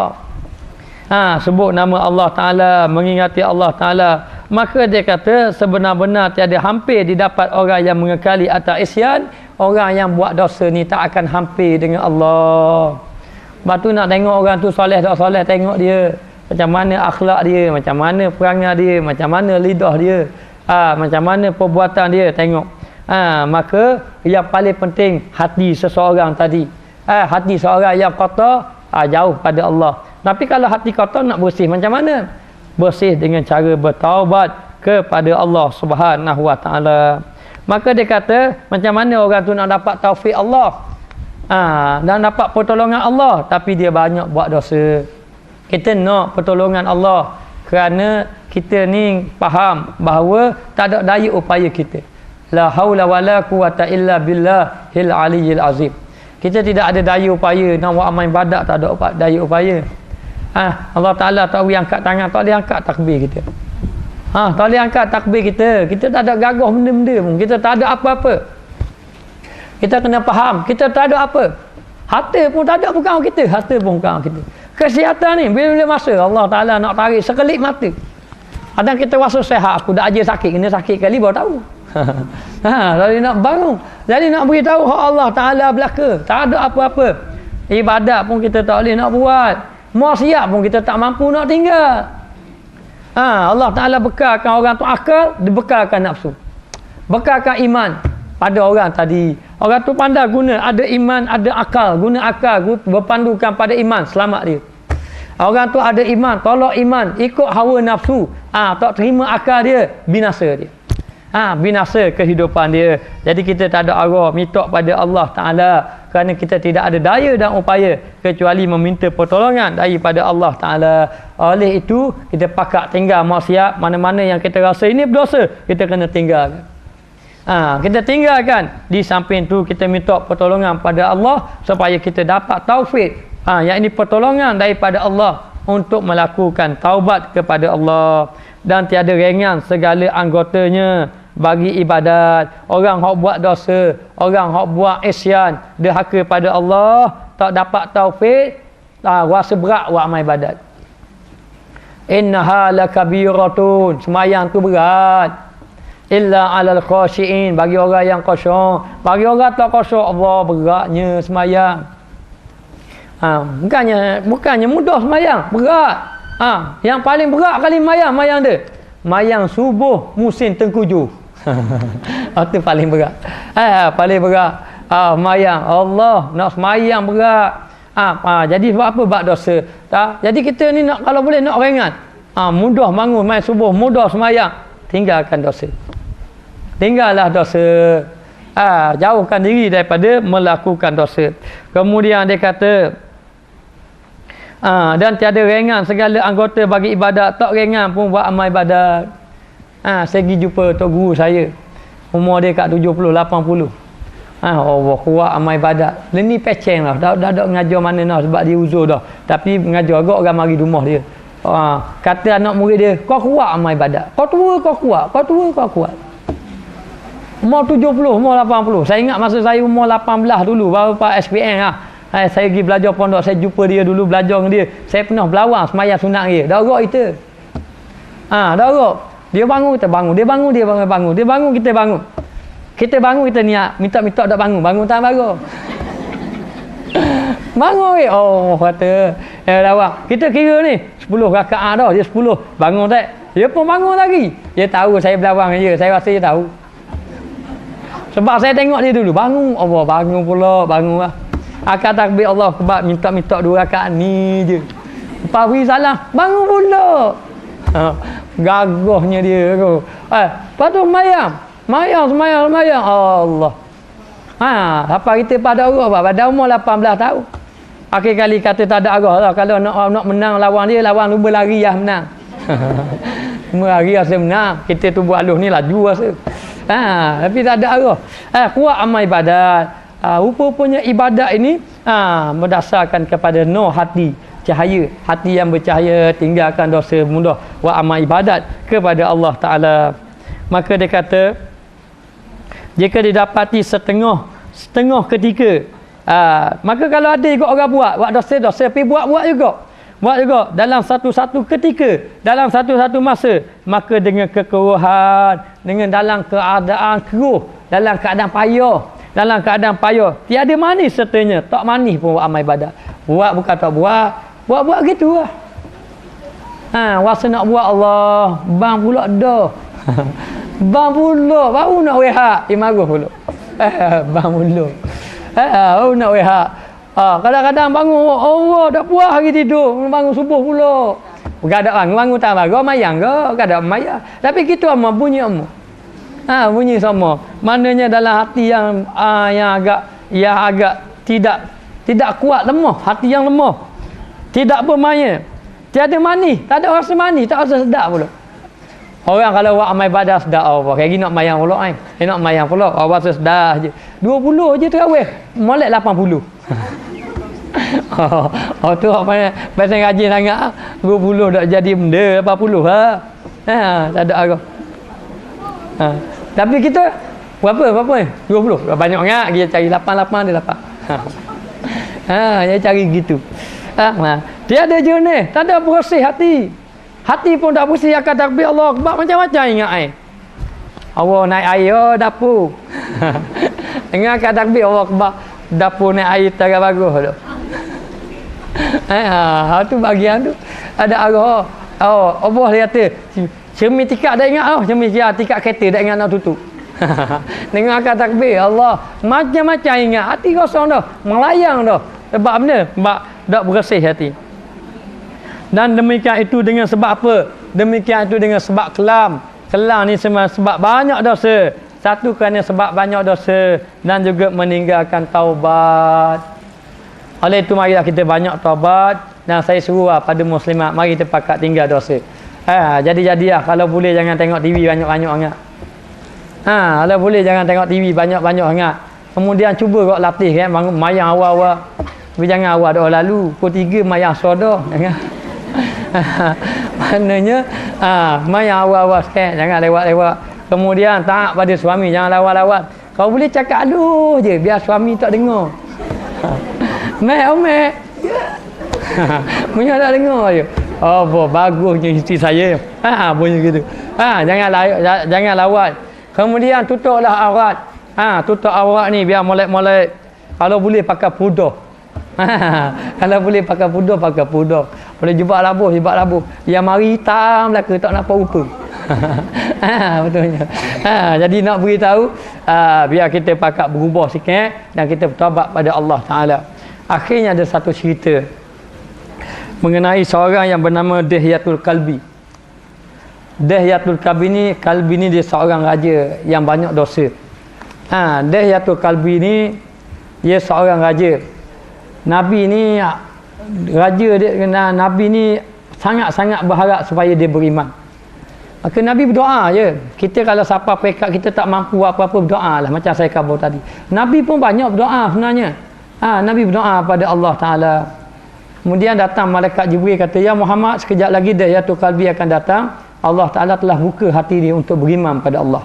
Sebut nama Allah Ta'ala, mengingati Allah Ta'ala. Maka dia kata sebenar-benar tiada hampir didapat orang yang mengekali atau isyan. Orang yang buat dosa ni tak akan hampir dengan Allah. Lepas tu nak tengok orang tu soleh tak soleh, tengok dia macam mana akhlak dia, macam mana perangai dia, macam mana lidah dia, macam mana perbuatan dia, tengok. Maka yang paling penting hati seseorang tadi. Hati seorang yang kotor, jauh pada Allah. Tapi kalau hati kotor nak bersih macam mana? Bersih dengan cara bertaubat kepada Allah Subhanahu Wa Taala. Maka dia kata macam mana orang tu nak dapat taufik Allah, dan dapat pertolongan Allah, tapi dia banyak buat dosa. Kita nak pertolongan Allah kerana kita ni faham bahawa tak ada daya upaya kita. La haula wala quwata illa billahil aliyyil azim. Kita tidak ada daya upaya nak buat amal ibadat, tak ada daya upaya. Allah Taala tak boleh angkat tangan, tak boleh angkat takbir kita. Tak boleh angkat takbir kita. Kita tak ada gagah benda-benda pun. Kita tak ada apa-apa. Kita kena faham, kita tak ada apa. Harta pun tak ada bukan kita. Harta pun bukan kita. Kesihatan ni bila-bila masa Allah Taala nak tarik sekelip mata. Kadang kita rasa sihat, aku dah aja sakit, kena sakit kali baru tahu. Jadi nak bangun. Jadi nak beritahu hak Allah Ta'ala belaka. Tak ada apa-apa. Ibadat pun kita tak boleh nak buat. Maksiat pun kita tak mampu nak tinggal. Allah Ta'ala bekalkan orang tu akal, dia bekalkan nafsu. Bekalkan iman pada orang tadi. Orang tu pandai guna, ada iman, ada akal. Guna akal, berpandukan pada iman, selamat dia. Orang tu ada iman, tolak iman, ikut hawa nafsu. Tak terima akal dia, binasa dia. Binasa kehidupan dia. Jadi kita tak ada arah minta pada Allah Ta'ala, kerana kita tidak ada daya dan upaya kecuali meminta pertolongan daripada Allah Ta'ala. Oleh itu kita pakak tinggal maksiat. Mana-mana yang kita rasa ini berdosa, kita kena tinggalkan. Kita tinggalkan. Di samping tu kita minta pertolongan pada Allah supaya kita dapat taufik, yang ini pertolongan daripada Allah untuk melakukan taubat kepada Allah. Dan tiada ringan segala anggotanya bagi ibadat. Orang hok buat dosa, orang hok buat isyan, derhaka pada Allah, tak dapat taufik, rasa berat buat amal ibadat. Innaha lakabiratun, semayang tu berat. Illa alal khashiin, bagi orang yang khusyuk. Bagi orang tak khusyuk, Allah beratnya semayang. Bukannya mudah semayang, berat. Yang paling berat kali mayang dia. Mayang subuh musim tengkujuh. Itu paling berat. Paling berat. Mayang Allah nak semayang berat. Jadi sebab apa? Bab dosa. Jadi kita ni nak, kalau boleh nak ringan. Mudah bangun main subuh, mudah semayang. Tinggalkan dosa. Tinggallah dosa. Jauhkan diri daripada melakukan dosa. Kemudian dia kata, dan tiada ringan segala anggota bagi ibadat. Tak ringan pun buat amal ibadat. Saya pergi jumpa tok guru saya, umur dia kat 70, 80. Allah kuat amal ibadat. Dia ni peceng lah. Dah mengajar mana dah, sebab dia uzur dah. Tapi mengajar agak orang mari rumah dia. Kata anak murid dia, kau kuat amal ibadat. Kau tua kau kuat. Kau tua kau kuat. Umur 70, umur 80. Saya ingat masa saya umur 18 dulu, baru Pak SPM lah. Saya pergi belajar pondok, saya jumpa dia dulu, belajar dengan dia. Saya pernah berlawang semayang sunat dia. Dah rok kita. Dah rok. Dia bangun, kita bangun. Dia bangun, dia bangun. Dia bangun, kita bangun. Kita bangun, kita niat. Minta-minta tak bangun. Bangun tak bangun. Bangun ke? Oh, kata. Lawang. Kita kira ni 10 rakaat dah. Dia 10. Bangun tak? Dia pun bangun lagi. Dia tahu saya berlawang dia. Saya rasa dia tahu. Sebab saya tengok dia dulu. Bangun. Allah, bangun pula. Bangun lah. Akal takbir Allah Akbar, minta-minta 2 rakaat ni je. Lepas beri salam, bangun pula. Gagahnya dia tu. Lepas tu semayang Allah. Apa kita pada arah apa? Pada umur 18 tahun. Akhir kali kata tak ada arah lah. Kalau nak menang lawan dia, lawan tu berlari lah menang. Berlari rasa menang. Kita tu buat aluh ni laju rasa. Tapi tak ada arah. Kuat amal ibadat. Rupa-rupanya ibadat ini berdasarkan kepada nur hati, cahaya hati yang bercahaya, tinggalkan dosa, mudah buat amal ibadat kepada Allah Ta'ala. Maka dia kata, jika didapati setengah ketika, maka kalau ada juga orang buat dosa tapi buat juga dalam satu-satu ketika, dalam satu-satu masa, maka dengan kekeruhan, dengan dalam keadaan keruh, dalam keadaan payah, tiada manis sertanya, tak manis pun buat amal ibadat. Buat bukan tak buat gitu lah. Rasa nak buat Allah, bang pula dah. Bang pula baru nak rehat, marah pula. Bang pula. Baru nak rehat. Kadang-kadang bangun, Allah dah puas hari tidur, bangun subuh pula. Kadang bangun tak marah, mayang ke? Kadang mayang. Tapi kita amal bunyi amal. Bunyi sama. Maknanya dalam hati yang agak tidak kuat, lemah, hati yang lemah. Tidak bermaya. Tiada manis, tak ada rasa manis, tak rasa sedap pula. Orang kalau buat amal ibadah sedap apa? Kayak gini nak mayang pula kan. Nak mayang pula, rasa sedap je. 20 je terawih, molek 80. Tu apa pasal rajin sangat. 20 dak jadi benda 80 tak ada arah. Tapi kita berapa 20 banyak sangat, dia cari 88 dia dapat. Dia cari gitu. Dia ada jernih, tak ada bersih hati. Hati pun tak bersih, akan takbir Allah Akbar macam-macam ingat Allah naik air, oh dapur. Dengar kat takbir Allah Akbar, dapur naik air tak bagus tu. Tu bagian tu ada arah. Oh, Allah dia kata, cermin tikar dah ingat cermin tikar kereta dah ingat nak tutup. Dengar kat takbir Allah, macam-macam ingat, hati kosong dah, melayang dah. Sebab benda? Sebab tak bersih hati. Dan demikian itu dengan sebab apa? Demikian itu dengan sebab kelam. Kelam ni sebab banyak dosa. Satu kerana sebab banyak dosa dan juga meninggalkan taubat. Oleh itu marilah kita banyak taubat, dan saya seru pada muslimat, mari kita pakat tinggal dosa. Jadi-jadilah kalau boleh jangan tengok TV banyak-banyak sangat. Kalau boleh jangan tengok TV banyak-banyak sangat. Kemudian cuba kau latih kan, mayang awal-awal. Tapi jangan awal dah lalu. Pukul 3 mayang soda. Jangan. Maknanya mayang awal-awal sikit, jangan lewat-lewat. Kemudian taat pada suami, jangan lawan-lawan. Kau boleh cakap aduh je biar suami tak dengar. Mek. Punya tak dengar je. Oh, bagusnya isteri saya. Punya gitu. Jangan lawat. Kemudian tutuplah aurat. Tutup aurat ni biar molek-molek. Kalau boleh pakai pudar. Kalau boleh pakai pudar. Boleh jebak labuh. Yang mari hitam belaka tak nampak rupa. Betulnya. Jadi nak beritahu biar kita pakat berubah sikit dan kita bertaubat pada Allah Taala. Akhirnya ada satu cerita mengenai seorang yang bernama Dihyatul Kalbi. Dihyatul Kalbi ni dia seorang raja yang banyak dosa. Dihyatul Kalbi ni dia seorang raja. Nabi ni raja dia, Nabi ni sangat-sangat berharap supaya dia beriman. Maka Nabi berdoa je. Kita kalau siapa pekat kita tak mampu apa-apa, berdoa lah macam saya khabar tadi. Nabi pun banyak berdoa sebenarnya. Nabi berdoa pada Allah Taala. Kemudian datang malaikat Jibril kata, "Ya Muhammad, sekejap lagi Dihyatul Kalbi akan datang. Allah Taala telah buka hati dia untuk beriman pada Allah."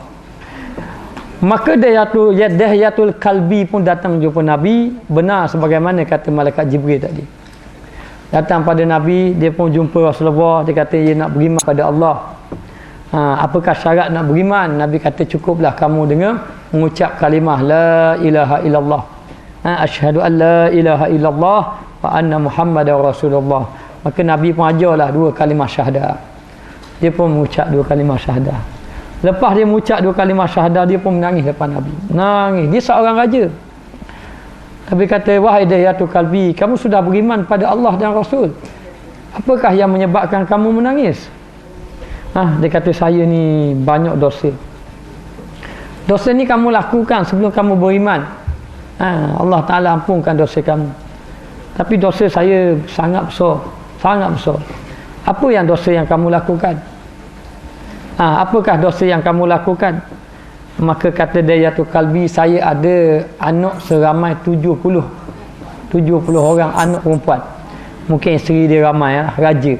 Maka Dihyatul Kalbi pun datang jumpa Nabi, benar sebagaimana kata malaikat Jibril tadi. Datang pada Nabi, dia pun jumpa Rasulullah, dia kata dia nak beriman pada Allah. Apakah syarat nak beriman? Nabi kata cukuplah kamu dengan mengucap kalimah la ilaha illallah. Asyhadu an la ilaha illallah wa anna Muhammadar Rasulullah. Maka Nabi pun ajarlah 2 kalimah syahadah. Dia pun mengucap 2 kalimah syahadah. Lepas dia mengucap 2 kalimah syahadah, dia pun menangis depan Nabi. Nangis. Dia seorang raja. Nabi kata, "Wahai Dihyatul Kalbi, kamu sudah beriman pada Allah dan Rasul. Apakah yang menyebabkan kamu menangis?" Dia kata, "Saya ni banyak dosa. Dosa ni kamu lakukan sebelum kamu beriman. Allah Ta'ala ampunkan dosa kamu. Tapi dosa saya sangat besar. Sangat besar. Apa yang dosa yang kamu lakukan?" Apakah dosa yang kamu lakukan? Maka kata Dihyatul Kalbi, "Saya ada anak seramai 70 orang anak perempuan." Mungkin isteri dia ramai raja.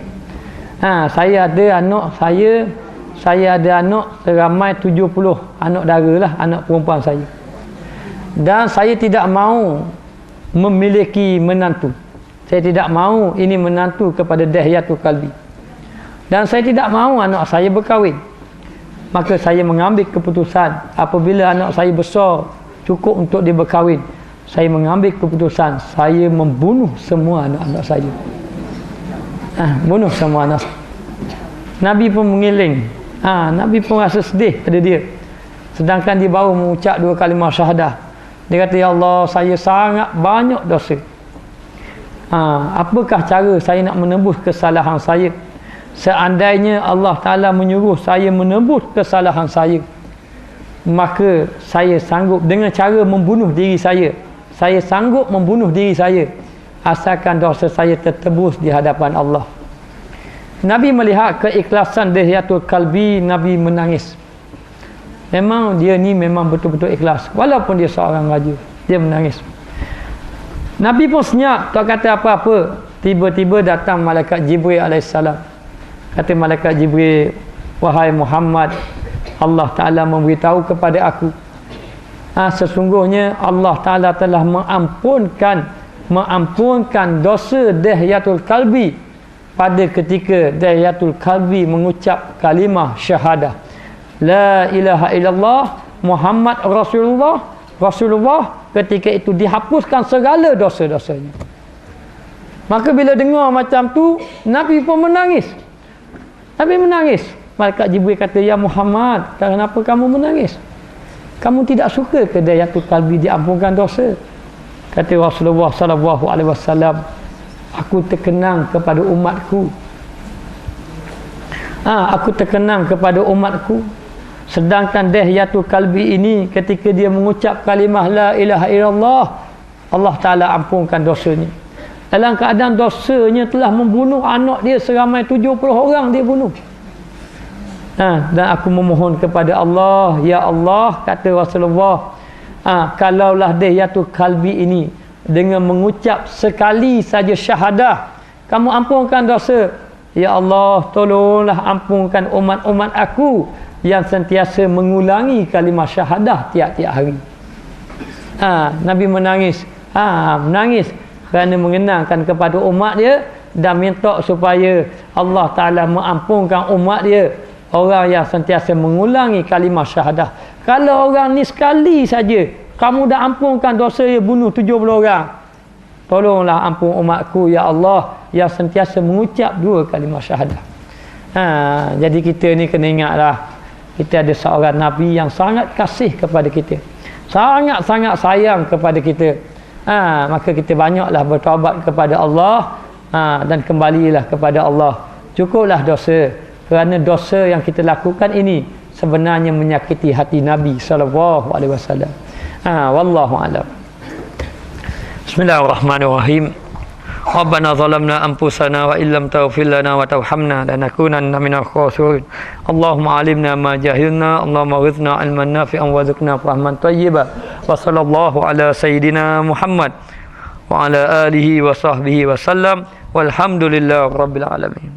Saya ada anak saya ada anak seramai 70 anak dara lah, anak perempuan saya. Dan saya tidak mahu memiliki menantu. Saya tidak mahu ini menantu kepada Dihyatul Kalbi. Dan saya tidak mahu anak saya berkahwin. Maka saya mengambil keputusan apabila anak saya besar cukup untuk dia berkahwin, saya mengambil keputusan saya membunuh semua anak-anak saya. Bunuh semua anak. Nabi pun mengiling. Nabi pun rasa sedih pada dia. Sedangkan dia baru mengucap 2 kalimah syahadah. Dia kata, "Ya Allah, saya sangat banyak dosa. Apakah cara saya nak menebus kesalahan saya? Seandainya Allah Ta'ala menyuruh saya menebus kesalahan saya, maka saya sanggup dengan cara membunuh diri saya. Saya sanggup membunuh diri saya asalkan dosa saya tertebus di hadapan Allah." Nabi melihat keikhlasan Dihyatul Kalbi, Nabi menangis. Memang dia ni memang betul-betul ikhlas. Walaupun dia seorang raja, dia menangis. Nabi pun senyap, tak kata apa-apa. Tiba-tiba datang malaikat Jibril AS. Kata malaikat Jibril, "Wahai Muhammad, Allah Ta'ala memberitahu kepada aku, sesungguhnya Allah Ta'ala telah mengampunkan dosa Dihyatul Kalbi pada ketika Dihyatul Kalbi mengucap kalimah syahadah la ilaha illallah Muhammad Rasulullah, ketika itu dihapuskan segala dosa-dosanya. Maka bila dengar macam tu, Nabi pun menangis. Nabi menangis. Malaikat Jibril kata, ya Muhammad, kenapa kamu menangis? Kamu tidak suka ke Dayatul Qalbi diampunkan dosa? Kata Rasulullah sallallahu alaihi wasallam, aku terkenang kepada umatku. Aku terkenang kepada umatku. Sedangkan Dayatul Qalbi ini ketika dia mengucap kalimah la ilaha illallah, Allah Taala ampunkan dosanya. Dalam keadaan dosanya telah membunuh anak dia seramai 70 orang dia bunuh. Dan aku memohon kepada Allah, ya Allah, kata Rasulullah, kalaulah Dayatul Qalbi ini dengan mengucap sekali saja syahadah, kamu ampunkan dosa, ya Allah, tolonglah ampunkan umat-umat aku yang sentiasa mengulangi kalimah syahadah tiap-tiap hari. Nabi menangis. Menangis kerana mengenangkan kepada umat dia dan minta supaya Allah Ta'ala mengampunkan umat dia, orang yang sentiasa mengulangi kalimah syahadah. Kalau orang ni sekali saja kamu dah ampunkan dosa dia bunuh 70 orang, tolonglah ampun umatku ya Allah yang sentiasa mengucap 2 kalimah syahadah. Jadi kita ni kena ingatlah, kita ada seorang Nabi yang sangat kasih kepada kita, sangat-sangat sayang kepada kita. Maka kita banyaklah bertaubat kepada Allah, dan kembalilah kepada Allah. Cukuplah dosa, kerana dosa yang kita lakukan ini sebenarnya menyakiti hati Nabi sallallahu alaihi wasallam. Wallahu a'lam. Bismillahirrahmanirrahim. Rabbana zalamna anfusana wa illam taghfir lana wa tarhamna lanakunanna minal khasirin. Allahumma alimna ma jahilna, Allahumma ghithna ilman nafi'an warzuqna fahman thayyiban. Wa sallallahu ala sayyidina Muhammad wa ala alihi wa sahbihi wa sallam. Walhamdulillahi rabbil alamin.